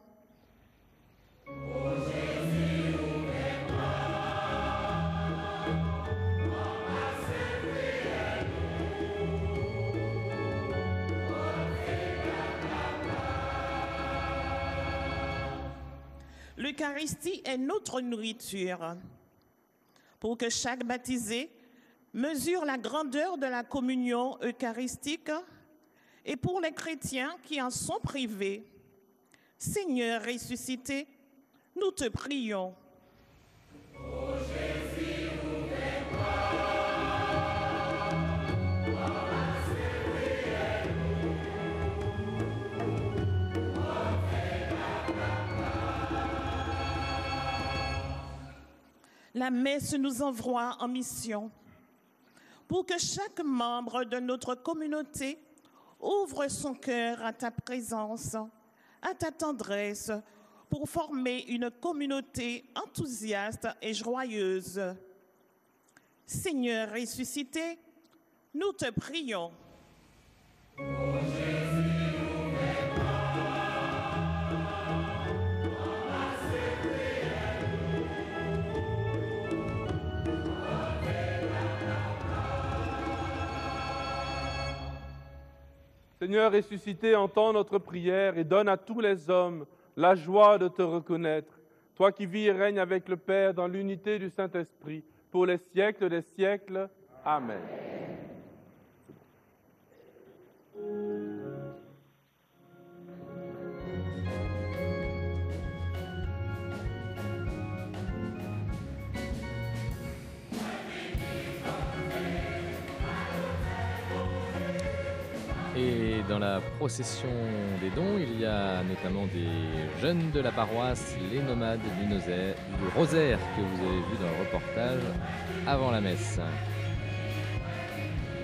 L'Eucharistie est notre nourriture. Pour que chaque baptisé mesure la grandeur de la communion eucharistique et pour les chrétiens qui en sont privés, Seigneur ressuscité, nous te prions. La messe nous envoie en mission pour que chaque membre de notre communauté ouvre son cœur à ta présence, à ta tendresse, pour former une communauté enthousiaste et joyeuse. Seigneur ressuscité, nous te prions. Seigneur ressuscité, entends notre prière et donne à tous les hommes la joie de te reconnaître. Toi qui vis et règnes avec le Père dans l'unité du Saint-Esprit, pour les siècles des siècles. Amen. Et dans la procession des dons, il y a notamment des jeunes de la paroisse, les nomades du rosaire que vous avez vu dans le reportage avant la messe.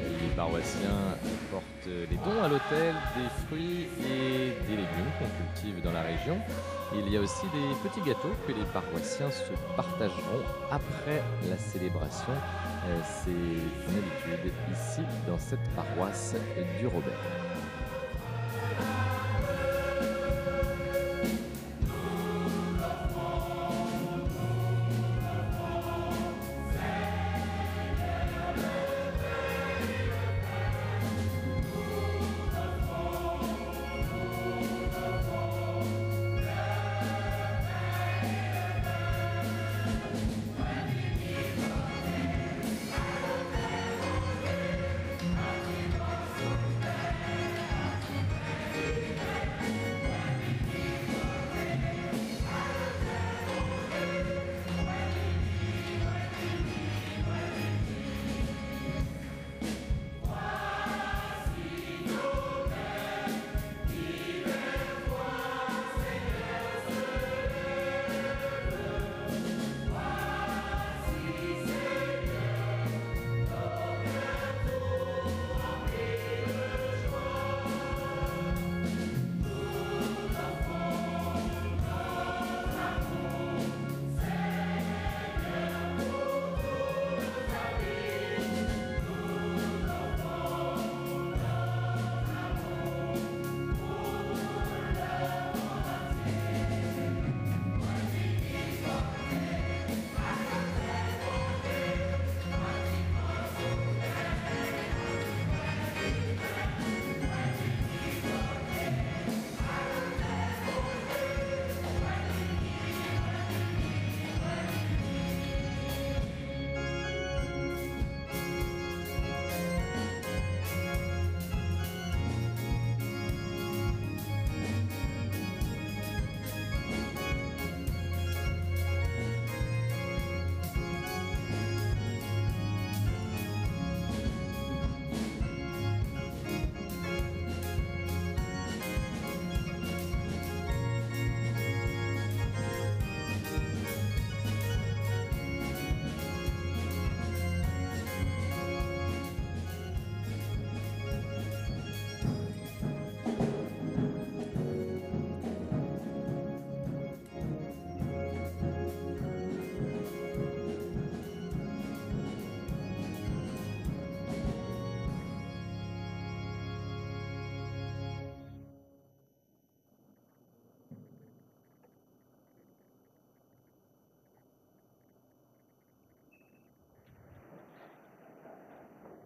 Les paroissiens portent les dons à l'autel, des fruits et des légumes qu'on cultive dans la région. Il y a aussi des petits gâteaux que les paroissiens se partageront après la célébration. C'est une habitude ici dans cette paroisse du Robert.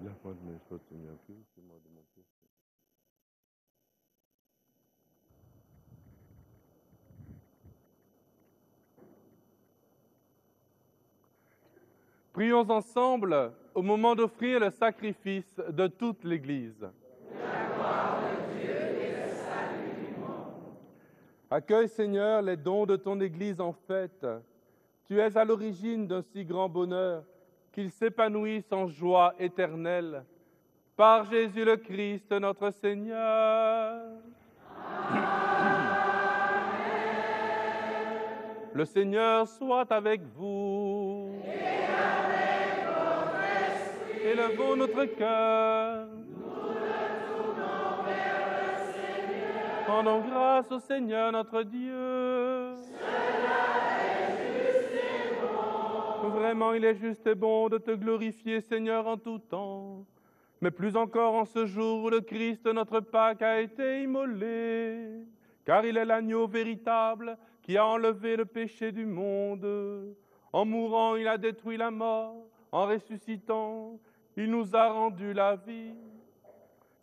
La fin de mes choses, c'est bien plus, c'est moi de mon tour. Prions ensemble au moment d'offrir le sacrifice de toute l'Église. La gloire de Dieu et le salut du monde. Accueille, Seigneur, les dons de ton Église en fête. Tu es à l'origine d'un si grand bonheur qu'il s'épanouisse en joie éternelle. Par Jésus le Christ, notre Seigneur. Amen. Le Seigneur soit avec vous. Et avec votre esprit. Élevons notre cœur. Nous le tournons vers le Seigneur. Rendons grâce au Seigneur notre Dieu. Cela est juste et bon. Vraiment, il est juste et bon de te glorifier, Seigneur, en tout temps. Mais plus encore en ce jour où le Christ, notre Pâque, a été immolé, car il est l'agneau véritable qui a enlevé le péché du monde. En mourant, il a détruit la mort. En ressuscitant, il nous a rendu la vie.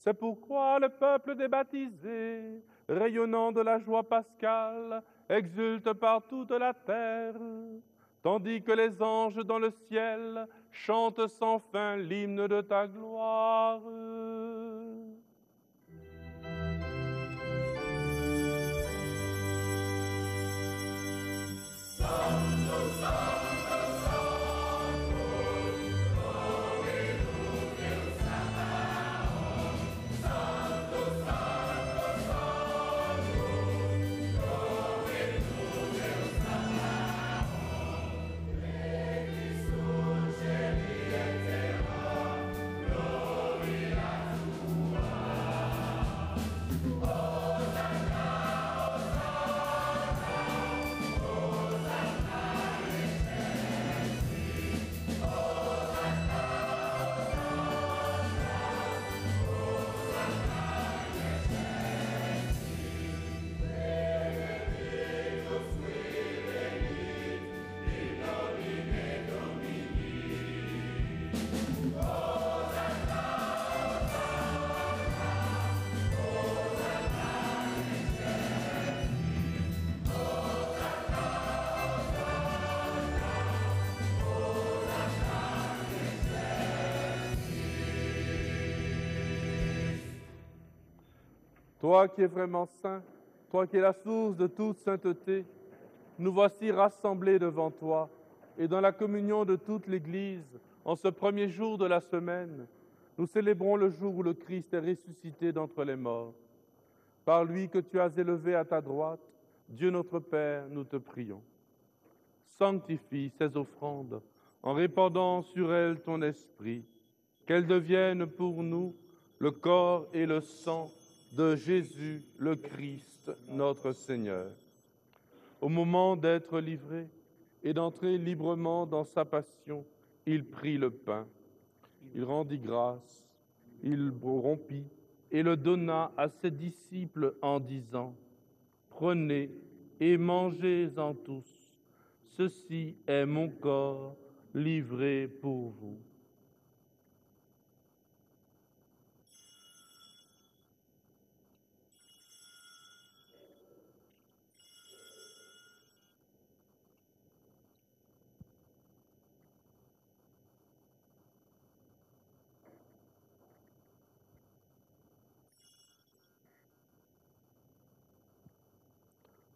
C'est pourquoi le peuple des baptisés, rayonnant de la joie pascale, exulte par toute la terre, tandis que les anges dans le ciel chantent sans fin l'hymne de ta gloire. Toi qui es vraiment saint, toi qui es la source de toute sainteté, nous voici rassemblés devant toi et dans la communion de toute l'Église, en ce premier jour de la semaine, nous célébrons le jour où le Christ est ressuscité d'entre les morts. Par lui que tu as élevé à ta droite, Dieu notre Père, nous te prions. Sanctifie ces offrandes en répandant sur elles ton esprit, qu'elles deviennent pour nous le corps et le sang de Jésus le Christ, notre Seigneur. Au moment d'être livré et d'entrer librement dans sa passion, il prit le pain, il rendit grâce, il rompit et le donna à ses disciples en disant : « Prenez et mangez-en tous, ceci est mon corps livré pour vous. »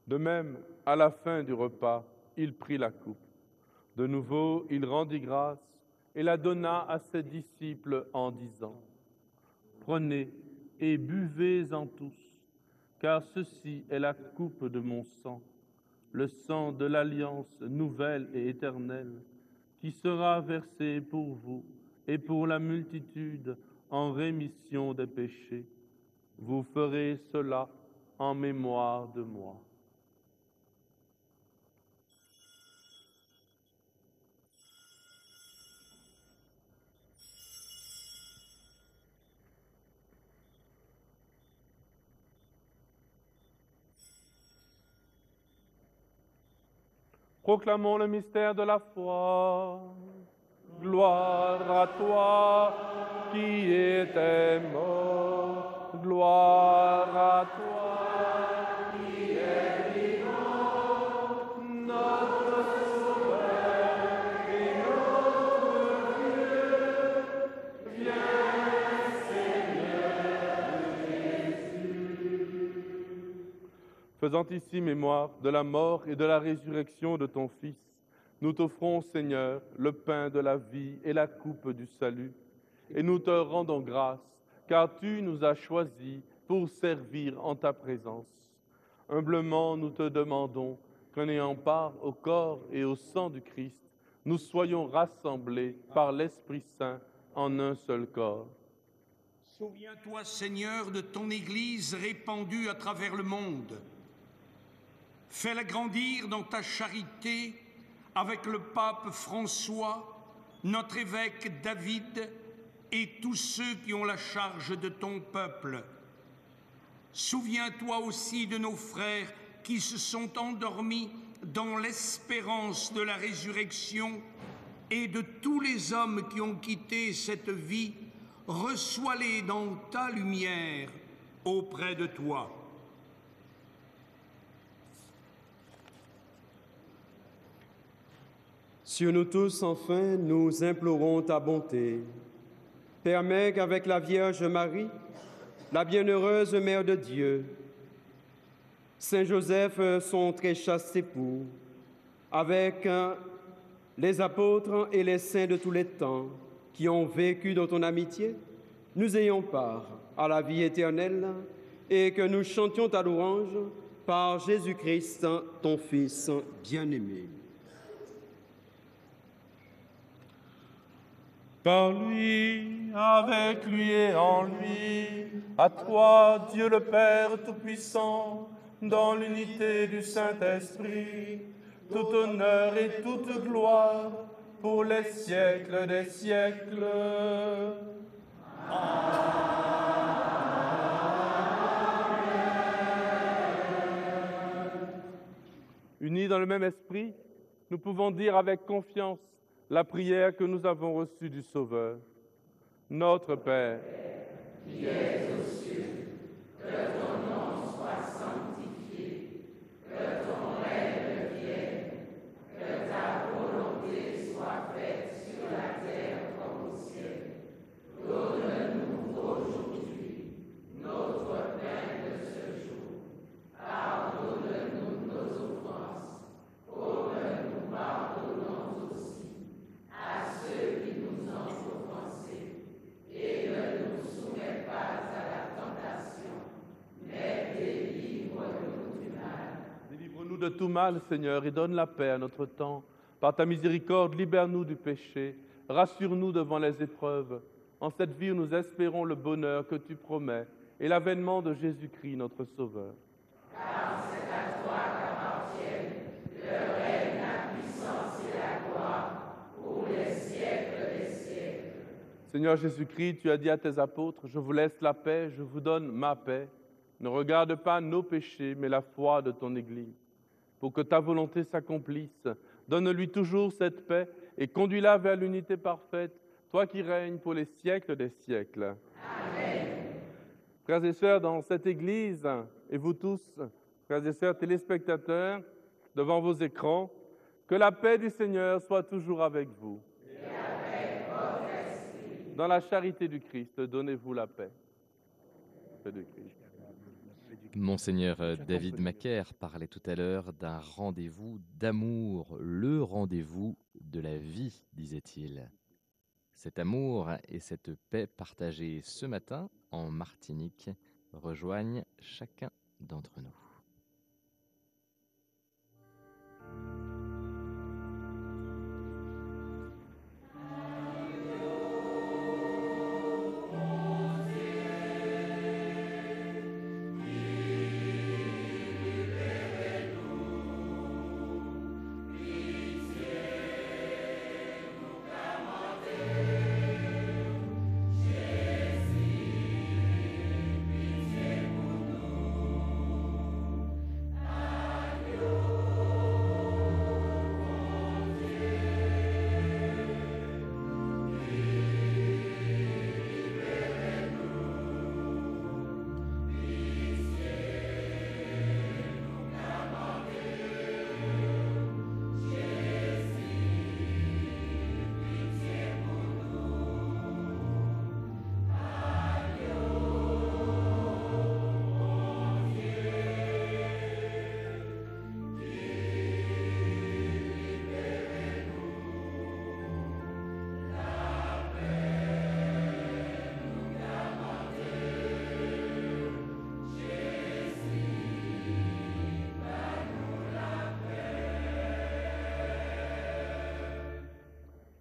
De même, à la fin du repas, il prit la coupe. De nouveau, il rendit grâce et la donna à ses disciples en disant : « Prenez et buvez-en tous, car ceci est la coupe de mon sang, le sang de l'alliance nouvelle et éternelle, qui sera versé pour vous et pour la multitude en rémission des péchés. Vous ferez cela en mémoire de moi. » Proclamons le mystère de la foi. Gloire à toi qui étais mort. Gloire à toi qui es vivant. Notre Sauveur et notre Dieu. Viens, Seigneur Jésus. Faisant ici mémoire de la mort et de la résurrection de ton Fils, nous t'offrons, Seigneur, le pain de la vie et la coupe du salut, et nous te rendons grâce, car tu nous as choisis pour servir en ta présence. Humblement, nous te demandons qu'en ayant part au corps et au sang du Christ, nous soyons rassemblés par l'Esprit Saint en un seul corps. Souviens-toi, Seigneur, de ton Église répandue à travers le monde. Fais-la grandir dans ta charité avec le pape François, notre évêque David et tous ceux qui ont la charge de ton peuple. Souviens-toi aussi de nos frères qui se sont endormis dans l'espérance de la résurrection et de tous les hommes qui ont quitté cette vie reçois-les dans ta lumière auprès de toi. Sur nous tous, enfin, nous implorons ta bonté. Permets qu'avec la Vierge Marie, la bienheureuse Mère de Dieu, Saint Joseph, son très chaste époux, avec les apôtres et les saints de tous les temps qui ont vécu dans ton amitié, nous ayons part à la vie éternelle et que nous chantions ta louange par Jésus-Christ, ton Fils bien-aimé. Par lui, avec lui et en lui, à toi, Dieu le Père Tout-Puissant, dans l'unité du Saint-Esprit, tout honneur et toute gloire pour les siècles des siècles. Unis dans le même esprit, nous pouvons dire avec confiance la prière que nous avons reçue du Sauveur. Notre Père, qui es aux cieux, que ton nom soit sanctifié, que ton règne vienne, que ta volonté soit faite sur la terre comme au ciel. Donne-nous aujourd'hui notre pain de ce jour. Pardonne-nous nos offenses, comme nous pardonnons aussi à ceux qui nous ont offensés. Et ne nous soumets pas à la tentation, mais délivre-nous du mal. délivre-nous de tout mal, Seigneur, et donne la paix à notre temps. Par ta miséricorde, libère-nous du péché, rassure-nous devant les épreuves. En cette vie, nous espérons le bonheur que tu promets et l'avènement de Jésus-Christ, notre Sauveur. Car c'est à toi qu'appartiennent le règne, la puissance et la gloire pour les siècles des siècles. Seigneur Jésus-Christ, tu as dit à tes apôtres, je vous laisse la paix, je vous donne ma paix. Ne regarde pas nos péchés, mais la foi de ton Église. Pour que ta volonté s'accomplisse, donne-lui toujours cette paix et conduis-la vers l'unité parfaite, toi qui règnes pour les siècles des siècles. Amen. Frères et sœurs, dans cette Église, et vous tous, frères et sœurs téléspectateurs, devant vos écrans, que la paix du Seigneur soit toujours avec vous. Et avec votre esprit. Dans la charité du Christ, donnez-vous la paix. Paix de Christ. Monseigneur David Macaire parlait tout à l'heure d'un rendez-vous d'amour, le rendez-vous de la vie, disait-il. Cet amour et cette paix partagée ce matin en Martinique rejoignent chacun d'entre nous.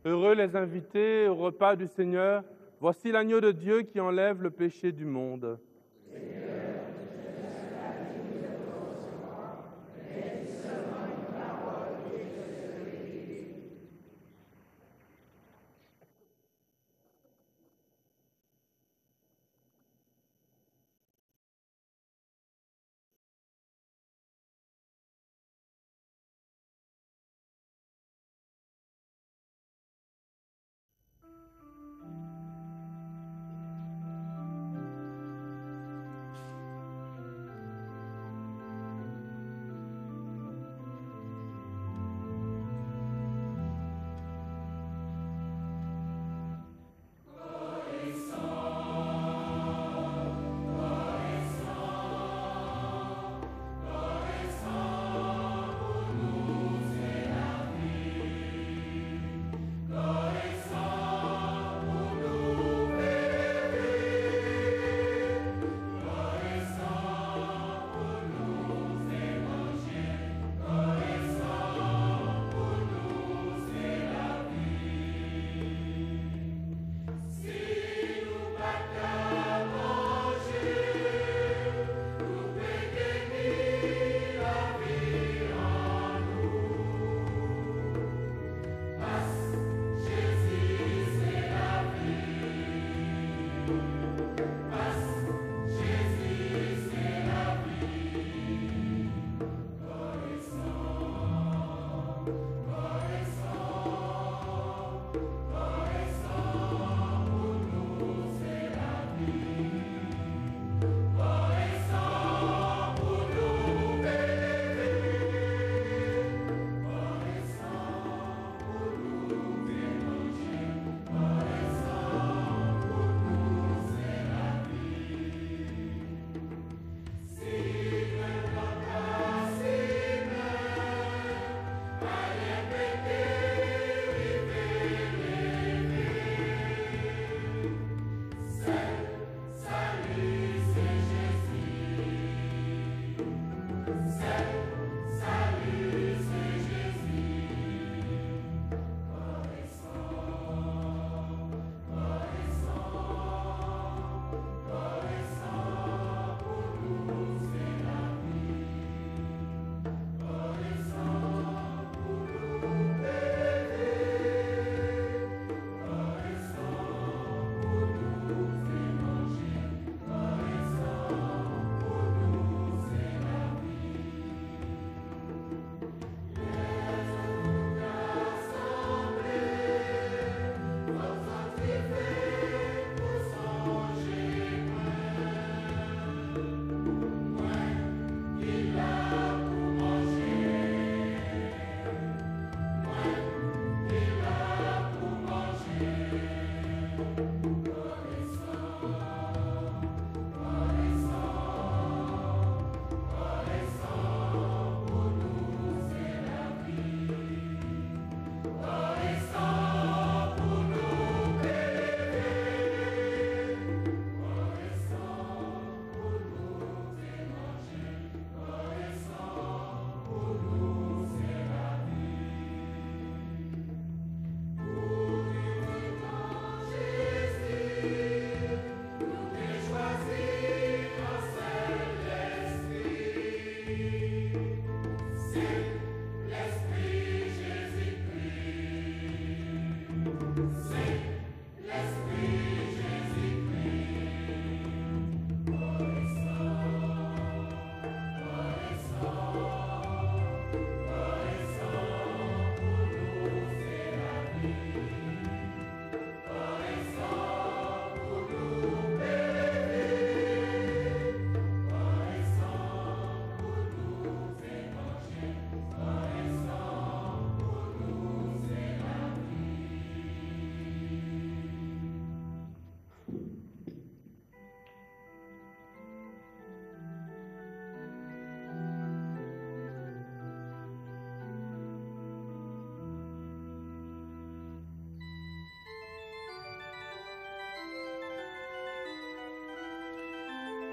Heureux les invités au repas du Seigneur. Voici l'agneau de Dieu qui enlève le péché du monde.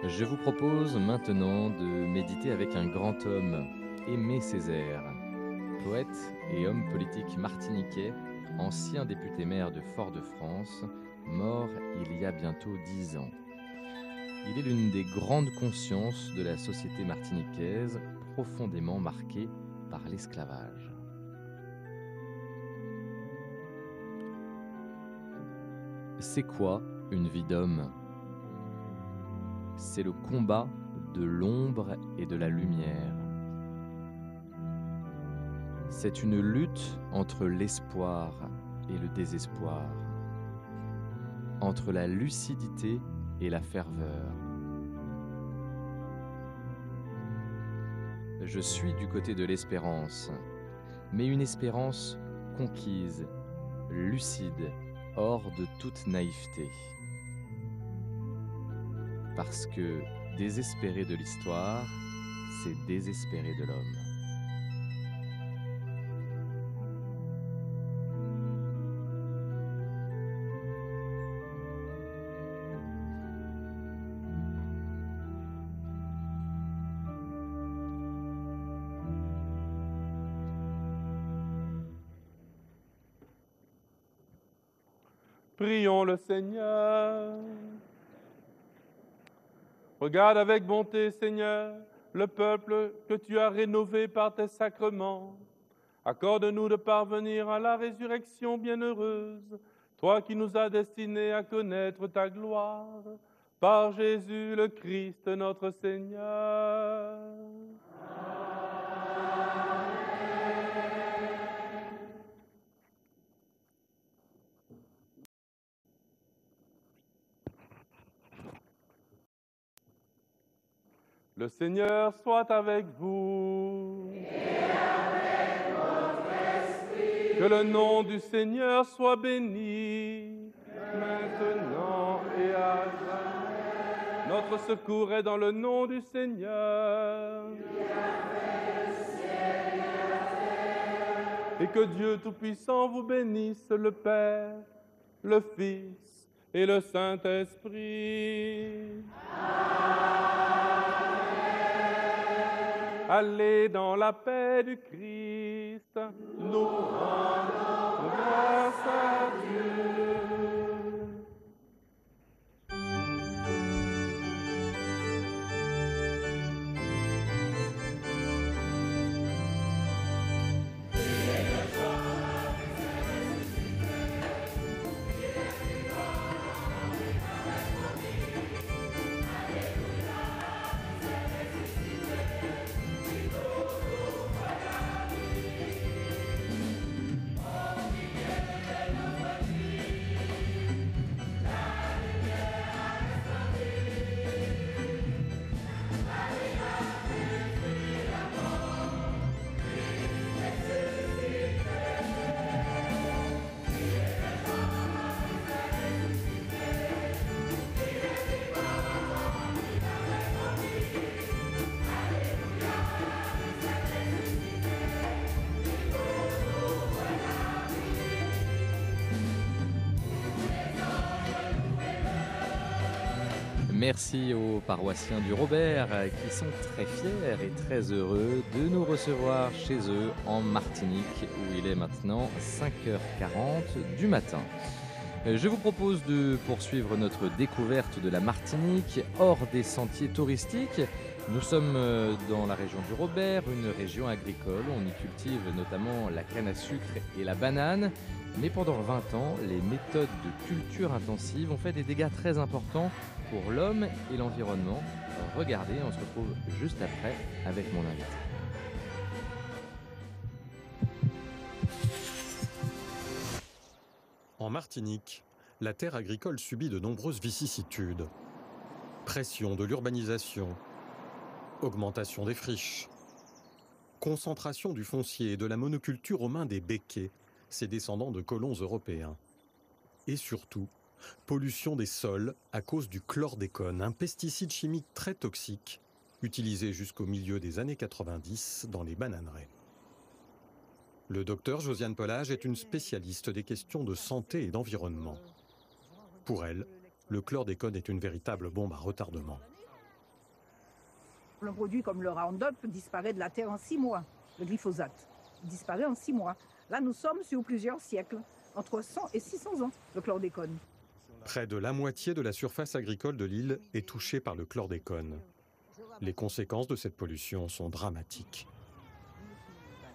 Je vous propose maintenant de méditer avec un grand homme, Aimé Césaire, poète et homme politique martiniquais, ancien député-maire de Fort-de-France, mort il y a bientôt 10 ans. Il est l'une des grandes consciences de la société martiniquaise, profondément marquée par l'esclavage. C'est quoi une vie d'homme ? C'est le combat de l'ombre et de la lumière. C'est une lutte entre l'espoir et le désespoir, entre la lucidité et la ferveur. Je suis du côté de l'espérance, mais une espérance conquise, lucide, hors de toute naïveté. Parce que désespérer de l'histoire, c'est désespérer de l'homme. Prions le Seigneur. Regarde avec bonté, Seigneur, le peuple que tu as rénové par tes sacrements. Accorde-nous de parvenir à la résurrection bienheureuse, toi qui nous as destinés à connaître ta gloire, par Jésus le Christ notre Seigneur. Le Seigneur soit avec vous. Et avec votre esprit. Que le nom du Seigneur soit béni, maintenant et à jamais. Notre secours est dans le nom du Seigneur. Et que Dieu Tout-Puissant vous bénisse, le Père, le Fils et le Saint-Esprit. Allez dans la paix du Christ, nous rendons grâce à Dieu. Merci aux paroissiens du Robert qui sont très fiers et très heureux de nous recevoir chez eux en Martinique où il est maintenant 5h40 du matin. Je vous propose de poursuivre notre découverte de la Martinique hors des sentiers touristiques. Nous sommes dans la région du Robert, une région agricole. On y cultive notamment la canne à sucre et la banane. Mais pendant 20 ans, les méthodes de culture intensive ont fait des dégâts très importants pour l'homme et l'environnement. Regardez, on se retrouve juste après avec mon invité. En Martinique, la terre agricole subit de nombreuses vicissitudes. Pression de l'urbanisation, augmentation des friches, concentration du foncier et de la monoculture aux mains des béquets, ses descendants de colons européens. Et surtout, pollution des sols à cause du chlordécone, un pesticide chimique très toxique, utilisé jusqu'au milieu des années 90 dans les bananeraies. Le docteur Josiane Pelage est une spécialiste des questions de santé et d'environnement. Pour elle, le chlordécone est une véritable bombe à retardement. Un produit comme le Roundup disparaît de la terre en 6 mois. Le glyphosate disparaît en 6 mois. Là, nous sommes sur plusieurs siècles, entre 100 et 600 ans, le chlordécone. Près de la moitié de la surface agricole de l'île est touchée par le chlordécone. Les conséquences de cette pollution sont dramatiques.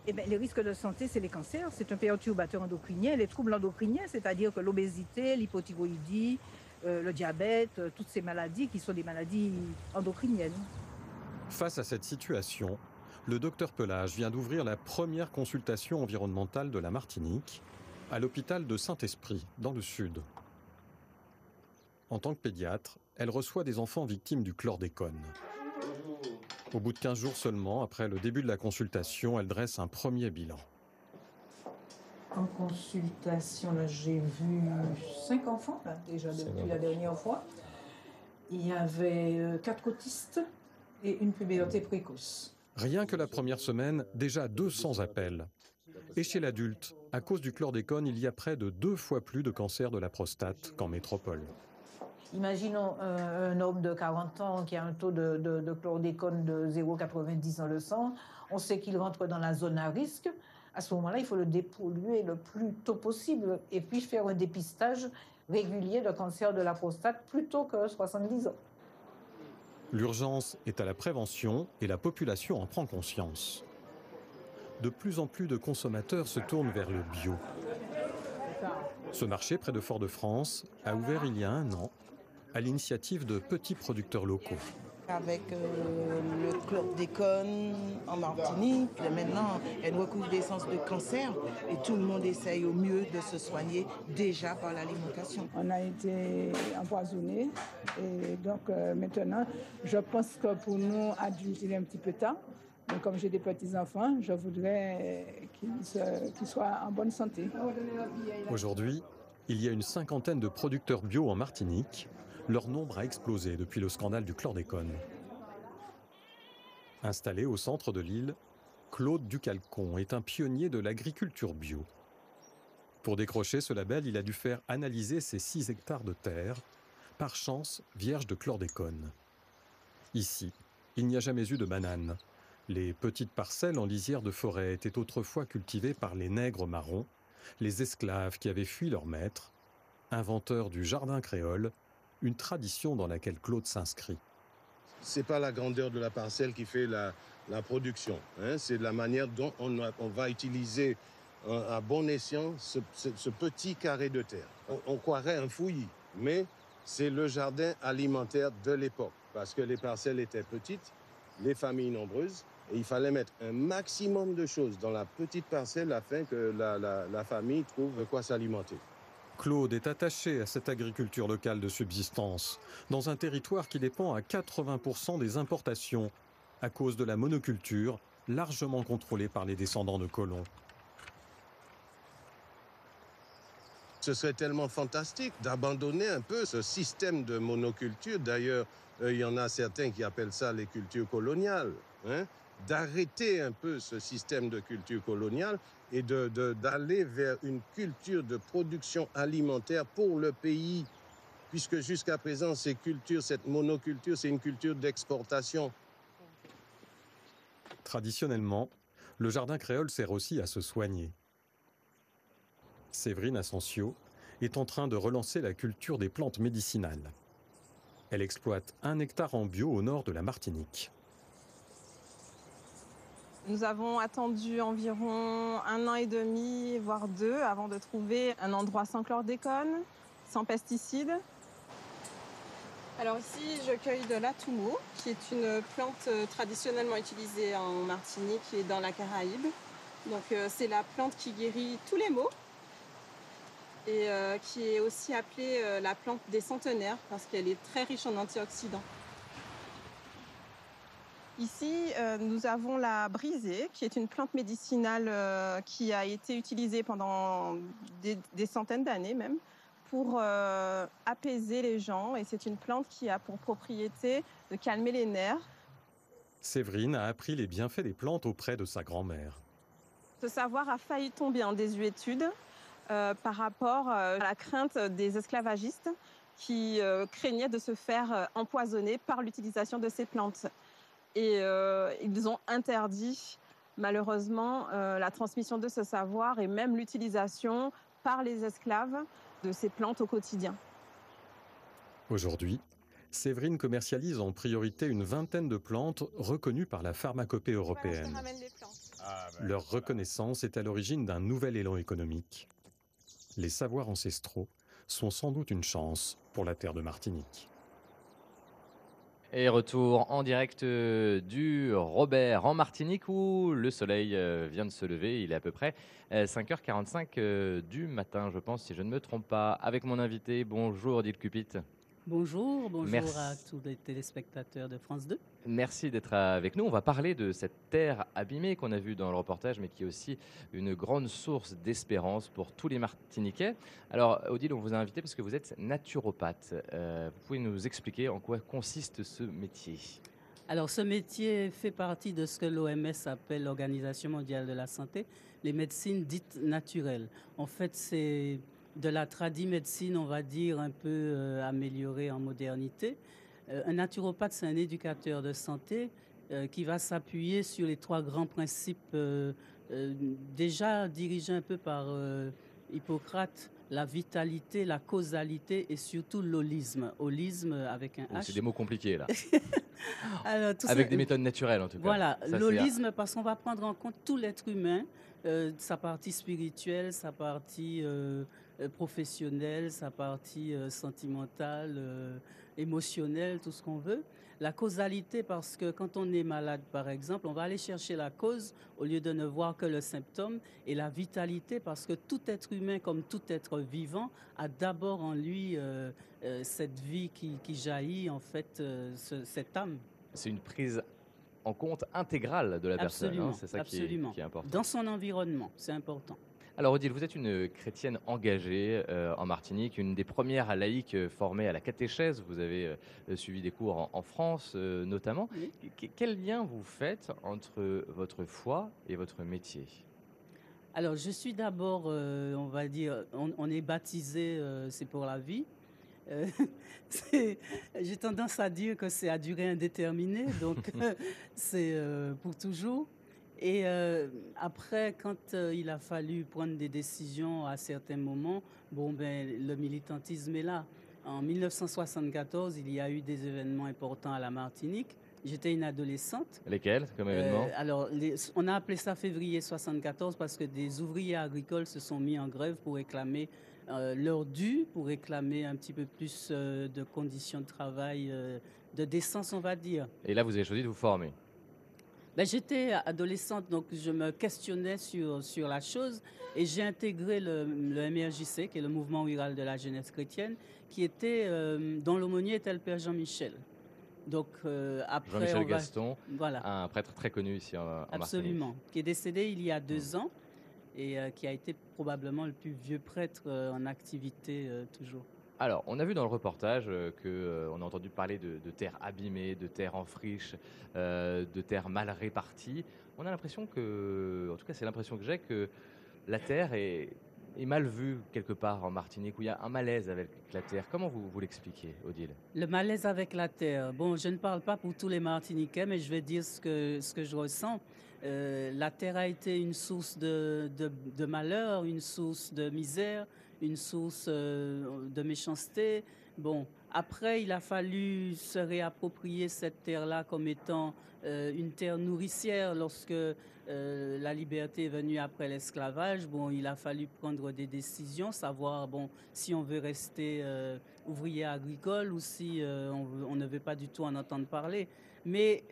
Eh bien, les risques de santé, c'est les cancers, c'est un perturbateur endocrinien, les troubles endocriniens, c'est-à-dire que l'obésité, l'hypothyroïdie, le diabète, toutes ces maladies qui sont des maladies endocriniennes. Face à cette situation, le docteur Pelage vient d'ouvrir la première consultation environnementale de la Martinique à l'hôpital de Saint-Esprit, dans le sud. En tant que pédiatre, elle reçoit des enfants victimes du chlordécone. Au bout de 15 jours seulement, après le début de la consultation, elle dresse un premier bilan. En consultation, là, j'ai vu 5 enfants, là, déjà depuis la dernière fois. Il y avait 4 autistes et une puberté précoce. Rien que la première semaine, déjà 200 appels. Et chez l'adulte, à cause du chlordécone, il y a près de 2 fois plus de cancer de la prostate qu'en métropole. Imaginons un homme de 40 ans qui a un taux de chlordécone de 0,90 dans le sang. On sait qu'il rentre dans la zone à risque. À ce moment-là, il faut le dépolluer le plus tôt possible et puis faire un dépistage régulier de cancer de la prostate plus tôt que 70 ans. L'urgence est à la prévention et la population en prend conscience. De plus en plus de consommateurs se tournent vers le bio. Ce marché près de Fort-de-France a ouvert il y a 1 an à l'initiative de petits producteurs locaux. Avec le chlordécone en Martinique, maintenant il y a une recrudescence de cancer et tout le monde essaye au mieux de se soigner déjà par l'alimentation. On a été empoisonnés et donc maintenant je pense que pour nous adultes il est un petit peu tard. Mais comme j'ai des petits-enfants, je voudrais qu'ils soient en bonne santé. Aujourd'hui, il y a une 50aine de producteurs bio en Martinique. Leur nombre a explosé depuis le scandale du chlordécone. Installé au centre de l'île, Claude Ducalcon est un pionnier de l'agriculture bio. Pour décrocher ce label, il a dû faire analyser ses 6 hectares de terre, par chance vierges de chlordécone. Ici, il n'y a jamais eu de bananes. Les petites parcelles en lisière de forêt étaient autrefois cultivées par les nègres marrons, les esclaves qui avaient fui leur maître, inventeurs du jardin créole, une tradition dans laquelle Claude s'inscrit. Ce n'est pas la grandeur de la parcelle qui fait la production, hein, c'est la manière dont on va utiliser à bon escient ce petit carré de terre. On croirait un fouillis, mais c'est le jardin alimentaire de l'époque, parce que les parcelles étaient petites, les familles nombreuses, et il fallait mettre un maximum de choses dans la petite parcelle afin que la famille trouve de quoi s'alimenter. Claude est attaché à cette agriculture locale de subsistance, dans un territoire qui dépend à 80% des importations, à cause de la monoculture, largement contrôlée par les descendants de colons. Ce serait tellement fantastique d'abandonner un peu ce système de monoculture. D'ailleurs, il y en a certains qui appellent ça les cultures coloniales, hein, d'arrêter un peu ce système de culture coloniale et d'aller vers une culture de production alimentaire pour le pays, puisque jusqu'à présent, cette monoculture, c'est une culture d'exportation. Traditionnellement, le jardin créole sert aussi à se soigner. Séverine Asensio est en train de relancer la culture des plantes médicinales. Elle exploite 1 hectare en bio au nord de la Martinique. Nous avons attendu environ 1 an et demi, voire 2, avant de trouver un endroit sans chlordécone, sans pesticides. Alors ici, je cueille de l'atoumo, qui est une plante traditionnellement utilisée en Martinique et dans la Caraïbe. Donc c'est la plante qui guérit tous les maux et qui est aussi appelée la plante des centenaires parce qu'elle est très riche en antioxydants. Ici, nous avons la brisée, qui est une plante médicinale qui a été utilisée pendant des centaines d'années même, pour apaiser les gens. Et c'est une plante qui a pour propriété de calmer les nerfs. Séverine a appris les bienfaits des plantes auprès de sa grand-mère. Ce savoir a failli tomber en désuétude par rapport à la crainte des esclavagistes qui craignaient de se faire empoisonner par l'utilisation de ces plantes. Et ils ont interdit malheureusement la transmission de ce savoir et même l'utilisation par les esclaves de ces plantes au quotidien. Aujourd'hui, Séverine commercialise en priorité une vingtaine de plantes reconnues par la pharmacopée européenne. Leur reconnaissance est à l'origine d'un nouvel élan économique. Les savoirs ancestraux sont sans doute une chance pour la terre de Martinique. Et retour en direct du Robert en Martinique où le soleil vient de se lever. Il est à peu près 5h45 du matin, je pense, si je ne me trompe pas. Avec mon invité, bonjour Odile Cupit. Bonjour Merci. à tous les téléspectateurs de France 2. Merci d'être avec nous. On va parler de cette terre abîmée qu'on a vue dans le reportage, mais qui est aussi une grande source d'espérance pour tous les Martiniquais. Alors, Odile, on vous a invité parce que vous êtes naturopathe. Vous pouvez nous expliquer en quoi consiste ce métier ? Alors, ce métier fait partie de ce que l'OMS appelle l'Organisation mondiale de la santé, les médecines dites naturelles. En fait, c'est de la tradimédecine, on va dire, un peu améliorée en modernité. Un naturopathe, c'est un éducateur de santé qui va s'appuyer sur les 3 grands principes déjà dirigés un peu par Hippocrate, la vitalité, la causalité et surtout l'holisme. Holisme avec un H. C'est des mots compliqués là. Alors, avec des méthodes naturelles en tout cas. Voilà, l'holisme parce qu'on va prendre en compte tout l'être humain, sa partie spirituelle, sa partie professionnelle, sa partie sentimentale, émotionnelle, tout ce qu'on veut. La causalité parce que quand on est malade, par exemple, on va aller chercher la cause au lieu de ne voir que le symptôme. Et la vitalité parce que tout être humain, comme tout être vivant, a d'abord en lui cette vie qui jaillit, en fait, cette âme. C'est une prise en compte intégrale de la personne. Hein, c'est ça qui est important. Dans son environnement, c'est important. Alors Odile, vous êtes une chrétienne engagée en Martinique, une des premières laïques formées à la catéchèse. Vous avez suivi des cours en France notamment. Oui. Quel lien vous faites entre votre foi et votre métier ? Alors je suis d'abord, on va dire, on est baptisé, c'est pour la vie. J'ai tendance à dire que c'est à durée indéterminée, donc c'est pour toujours. Et après, quand il a fallu prendre des décisions à certains moments, le militantisme est là. En 1974, il y a eu des événements importants à la Martinique. J'étais une adolescente. Lesquels comme événements ? Alors, on a appelé ça février 74 parce que des ouvriers agricoles se sont mis en grève pour réclamer leur dû, pour réclamer un petit peu plus de conditions de travail, de décence, on va dire. Et là, vous avez choisi de vous former ? J'étais adolescente, donc je me questionnais sur la chose et j'ai intégré le MRJC, qui est le mouvement rural de la jeunesse chrétienne, qui était, dont l'aumônier était le père Jean-Michel. Donc, après, Jean-Michel Gaston, voilà. Un prêtre très connu ici en Martinique. Absolument, qui est décédé il y a 2 ans et qui a été probablement le plus vieux prêtre en activité toujours. Alors, on a vu dans le reportage qu'on a entendu parler de terres abîmées, de terres en friche, de terres mal réparties. On a l'impression que, en tout cas c'est l'impression que j'ai, que la terre est est mal vu quelque part en Martinique, où il y a un malaise avec la terre. Comment vous l'expliquez, Odile? Le malaise avec la terre. Bon, je ne parle pas pour tous les Martiniquais, mais je vais dire ce que je ressens. La terre a été une source de malheur, une source de misère, une source de méchanceté. Bon, après, il a fallu se réapproprier cette terre-là comme étant une terre nourricière lorsque la liberté est venue après l'esclavage. Bon, il a fallu prendre des décisions, savoir si on veut rester ouvrier agricole ou si on ne veut pas du tout en entendre parler. Mais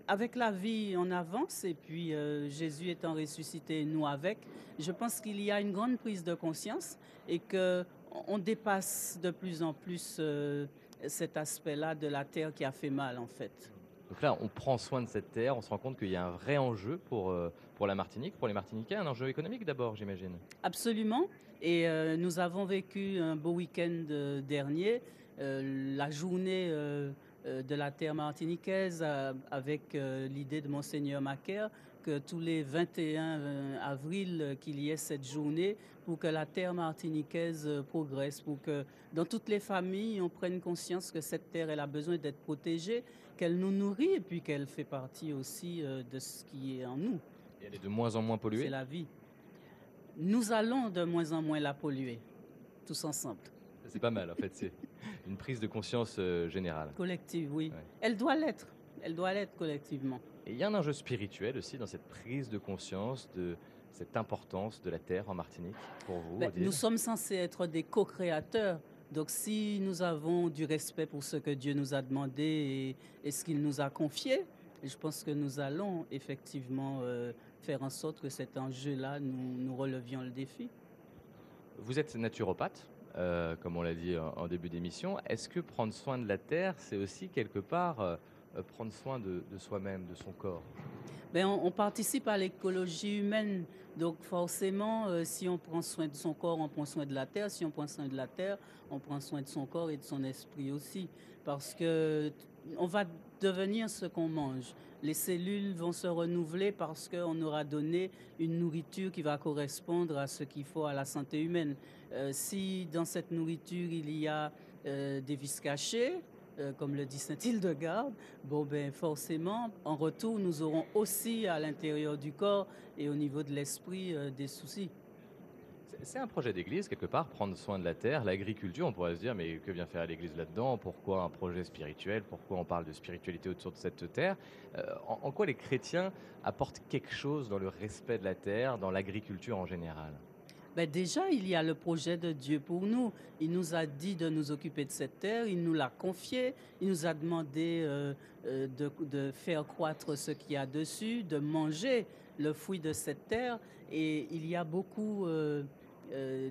avec la vie, on avance et puis Jésus étant ressuscité, nous avec, je pense qu'il y a une grande prise de conscience et qu'on dépasse de plus en plus cet aspect-là de la terre qui a fait mal en fait. Donc là, on prend soin de cette terre, on se rend compte qu'il y a un vrai enjeu pour la Martinique, pour les Martiniquais, un enjeu économique d'abord, j'imagine. Absolument. Et nous avons vécu un beau week-end dernier, la journée de la terre martiniquaise avec l'idée de Monseigneur Macaire que tous les 21 avril qu'il y ait cette journée pour que la terre martiniquaise progresse, pour que dans toutes les familles on prenne conscience que cette terre elle a besoin d'être protégée, qu'elle nous nourrit et puis qu'elle fait partie aussi de ce qui est en nous. Et elle est de moins en moins polluée. C'est la vie. Nous allons de moins en moins la polluer, tous ensemble. C'est pas mal en fait, c'est une prise de conscience générale. Collective, oui. Ouais. Elle doit l'être collectivement. Et il y a un enjeu spirituel aussi dans cette prise de conscience de cette importance de la terre en Martinique pour vous, Odile. Nous sommes censés être des co-créateurs. Donc si nous avons du respect pour ce que Dieu nous a demandé et ce qu'il nous a confié, je pense que nous allons effectivement faire en sorte que cet enjeu-là, nous relevions le défi. Vous êtes naturopathe, comme on l'a dit en début d'émission. Est-ce que prendre soin de la terre, c'est aussi quelque part prendre soin de soi-même, de son corps? On participe à l'écologie humaine. Donc forcément, si on prend soin de son corps, on prend soin de la terre. Si on prend soin de la terre, on prend soin de son corps et de son esprit aussi. Parce que on va devenir ce qu'on mange. Les cellules vont se renouveler parce qu'on aura donné une nourriture qui va correspondre à ce qu'il faut à la santé humaine. Si dans cette nourriture, il y a des vices cachés, comme le dit saint Hildegarde, forcément, en retour, nous aurons aussi à l'intérieur du corps et au niveau de l'esprit des soucis. C'est un projet d'église, quelque part, prendre soin de la terre, l'agriculture. On pourrait se dire, mais que vient faire l'église là-dedans? Pourquoi un projet spirituel? Pourquoi on parle de spiritualité autour de cette terre? En quoi les chrétiens apportent quelque chose dans le respect de la terre, dans l'agriculture en général? Déjà, il y a le projet de Dieu pour nous. Il nous a dit de nous occuper de cette terre, il nous l'a confié, il nous a demandé de faire croître ce qu'il y a dessus, de manger le fruit de cette terre. Et il y a beaucoup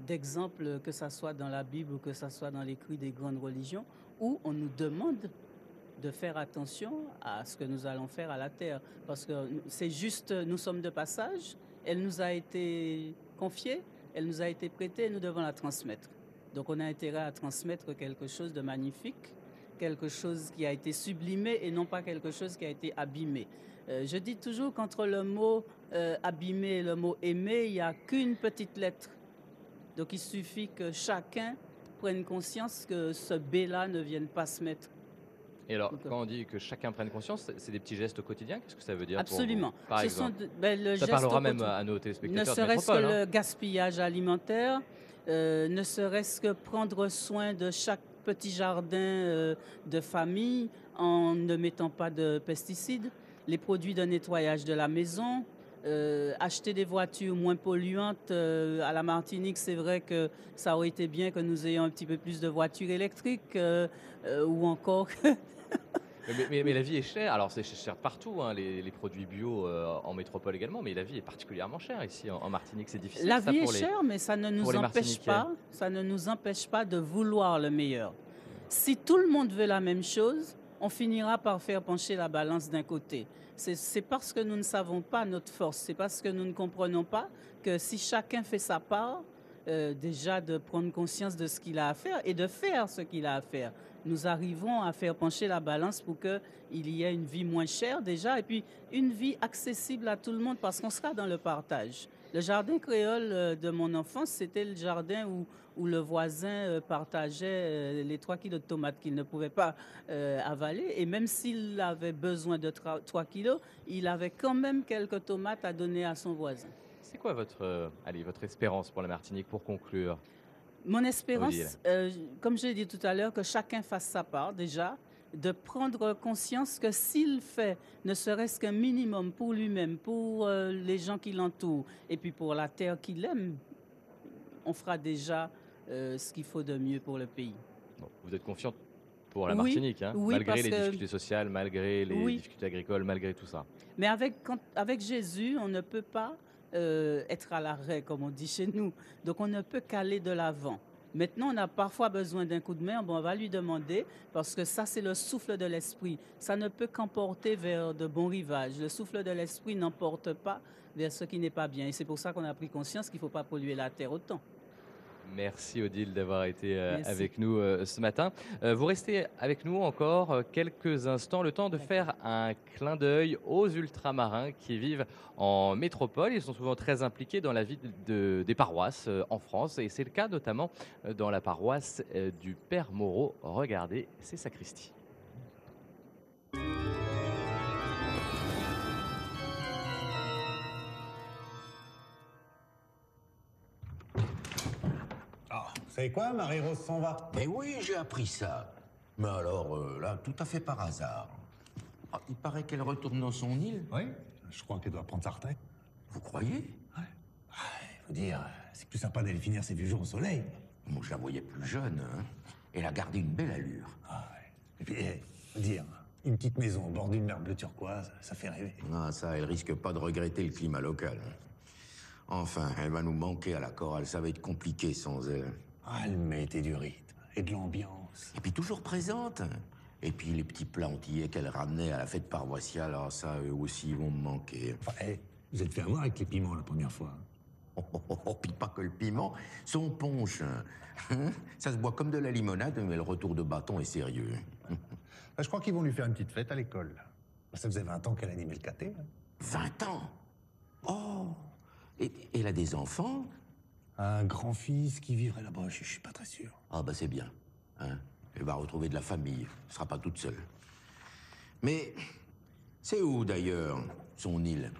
d'exemples, que ce soit dans la Bible ou que ce soit dans l'écrit des grandes religions, où on nous demande de faire attention à ce que nous allons faire à la terre. Parce que c'est juste, nous sommes de passage, elle nous a été confiée, elle nous a été prêtée et nous devons la transmettre. Donc on a intérêt à transmettre quelque chose de magnifique, quelque chose qui a été sublimé et non pas quelque chose qui a été abîmé. Je dis toujours qu'entre le mot abîmé et le mot aimer, il n'y a qu'une petite lettre. Donc il suffit que chacun prenne conscience que ce B-là ne vienne pas se mettre. Et alors, quand on dit que chacun prenne conscience, c'est des petits gestes au quotidien? Qu'est-ce que ça veut dire? Absolument. Pour vous, par exemple, le ça parlera même à nos téléspectateurs. Ne serait-ce que le gaspillage alimentaire, ne serait-ce que prendre soin de chaque petit jardin de famille en ne mettant pas de pesticides, les produits de nettoyage de la maison, acheter des voitures moins polluantes. À la Martinique, c'est vrai que ça aurait été bien que nous ayons un petit peu plus de voitures électriques ou encore... mais la vie est chère. Alors c'est cher partout, hein, les produits bio en métropole également, mais la vie est particulièrement chère ici en Martinique. C'est difficile. La vie est chère, mais ça ne nous empêche pas de vouloir le meilleur. Si tout le monde veut la même chose, on finira par faire pencher la balance d'un côté. C'est parce que nous ne savons pas notre force, c'est parce que nous ne comprenons pas que si chacun fait sa part, déjà de prendre conscience de ce qu'il a à faire et de faire ce qu'il a à faire, nous arrivons à faire pencher la balance pour qu'il y ait une vie moins chère déjà et puis une vie accessible à tout le monde parce qu'on sera dans le partage. Le jardin créole de mon enfance, c'était le jardin où le voisin partageait les 3 kilos de tomates qu'il ne pouvait pas avaler. Et même s'il avait besoin de 3 kilos, il avait quand même quelques tomates à donner à son voisin. C'est quoi votre espérance pour la Martinique, pour conclure? Mon espérance, comme je l'ai dit tout à l'heure, que chacun fasse sa part déjà, de prendre conscience que s'il fait ne serait-ce qu'un minimum pour lui-même, pour les gens qui l'entourent et puis pour la terre qu'il aime, on fera déjà ce qu'il faut de mieux pour le pays. Bon, vous êtes confiante pour la Martinique, hein, oui, malgré les que... difficultés sociales, malgré les difficultés agricoles, malgré tout ça. Mais avec Jésus, on ne peut pas être à l'arrêt, comme on dit chez nous. Donc on ne peut qu'aller de l'avant. Maintenant, on a parfois besoin d'un coup de main. Bon, on va lui demander, parce que ça, c'est le souffle de l'esprit. Ça ne peut qu'emporter vers de bons rivages. Le souffle de l'esprit n'emporte pas vers ce qui n'est pas bien. Et c'est pour ça qu'on a pris conscience qu'il ne faut pas polluer la terre autant. Merci Odile d'avoir été avec nous ce matin. Vous restez avec nous encore quelques instants, le temps de faire un clin d'œil aux ultramarins qui vivent en métropole. Ils sont souvent très impliqués dans la vie des paroisses en France et c'est le cas notamment dans la paroisse du Père Moreau. Regardez, c'est sacristie. Vous savez quoi, Marie-Rose s'en va? Mais oui, j'ai appris ça. Mais alors, là, tout à fait par hasard. Ah, il paraît qu'elle retourne dans son île. Oui, je crois qu'elle doit prendre sa retraite. Vous croyez? Ouais. Faut dire, c'est plus sympa d'aller finir ses vieux jours au soleil. Moi, je la voyais plus jeune, hein. Elle a gardé une belle allure. Ah ouais. Et puis, faut dire, une petite maison au bord d'une mer bleu turquoise, ça fait rêver. Ah, ça, elle risque pas de regretter le climat local. Enfin, elle va nous manquer à la chorale. Ça va être compliqué sans elle. Ah, elle mettait du rythme et de l'ambiance. Et puis toujours présente. Et puis les petits plats antillais qu'elle ramenait à la fête paroissiale, alors ça, eux aussi, ils vont me manquer. Enfin, vous êtes fait avoir avec les piments la première fois. Puis pas que le piment, son punch. Hein, ça se boit comme de la limonade, mais le retour de bâton est sérieux. Je crois qu'ils vont lui faire une petite fête à l'école. Ça faisait 20 ans qu'elle animait le caté. 20 ans? Oh! Et elle a des enfants? Un grand-fils qui vivrait là-bas, je suis pas très sûr. Ah bah c'est bien. Hein, elle va retrouver de la famille, elle sera pas toute seule. Mais c'est où d'ailleurs, son île?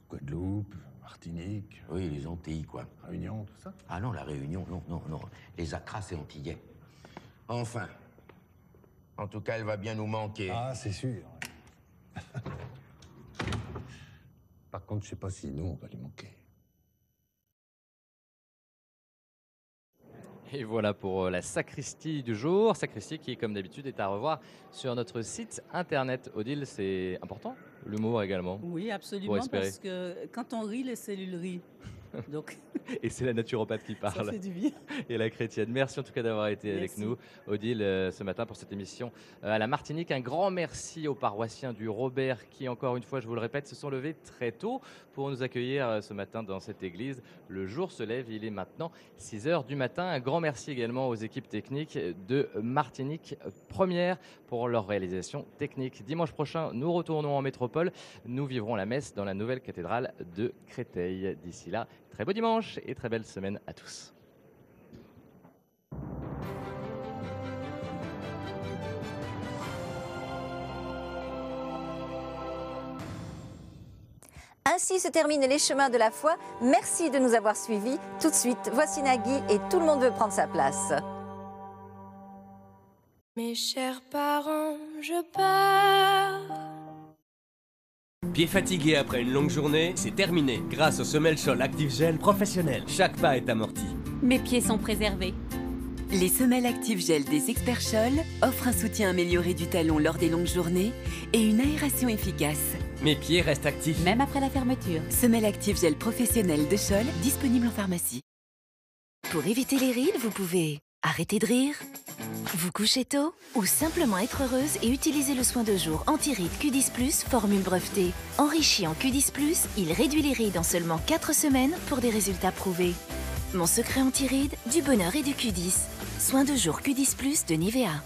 Guadeloupe, Martinique. Oui, les Antilles, quoi. Réunion, tout ça? Ah non, la Réunion, non. Les Accras, c'est antillais. Enfin. En tout cas, elle va bien nous manquer. Ah, c'est sûr. Par contre, je sais pas si nous, on va lui manquer. Et voilà pour la sacristie du jour. Sacristie qui, comme d'habitude, est à revoir sur notre site internet. Odile, c'est important, l'humour également. Oui, absolument, parce que quand on rit, les cellules rient. Donc... Et c'est la naturopathe qui parle. Ça fait du bien. Et la chrétienne. Merci en tout cas d'avoir été avec nous, Odile, ce matin pour cette émission à la Martinique. Un grand merci aux paroissiens du Robert qui, encore une fois, je vous le répète, se sont levés très tôt pour nous accueillir ce matin dans cette église. Le jour se lève, il est maintenant 6h du matin. Un grand merci également aux équipes techniques de Martinique Première pour leur réalisation technique. Dimanche prochain, nous retournons en métropole. Nous vivrons la messe dans la nouvelle cathédrale de Créteil. D'ici là, très beau dimanche et très belle semaine à tous. Ainsi se terminent les chemins de la foi. Merci de nous avoir suivis. Tout de suite, voici Nagui et tout le monde veut prendre sa place. Mes chers parents, je pars. Pieds fatigués après une longue journée, c'est terminé. Grâce au Semelle Scholl Active Gel professionnel, chaque pas est amorti. Mes pieds sont préservés. Les semelles Active Gel des experts Scholl offrent un soutien amélioré du talon lors des longues journées et une aération efficace. Mes pieds restent actifs. Même après la fermeture. Semelles Active Gel professionnel de Scholl, disponible en pharmacie. Pour éviter les rides, vous pouvez arrêter de rire, vous coucher tôt ou simplement être heureuse et utiliser le soin de jour anti-rides Q10+, formule brevetée. Enrichi en Q10+, il réduit les rides en seulement 4 semaines pour des résultats prouvés. Mon secret anti-rides, du bonheur et du Q10. Soin de jour Q10+ de Nivea.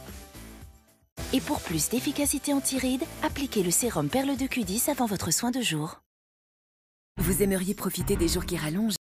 Et pour plus d'efficacité anti-rides, appliquez le sérum Perle de Q10 avant votre soin de jour. Vous aimeriez profiter des jours qui rallongent?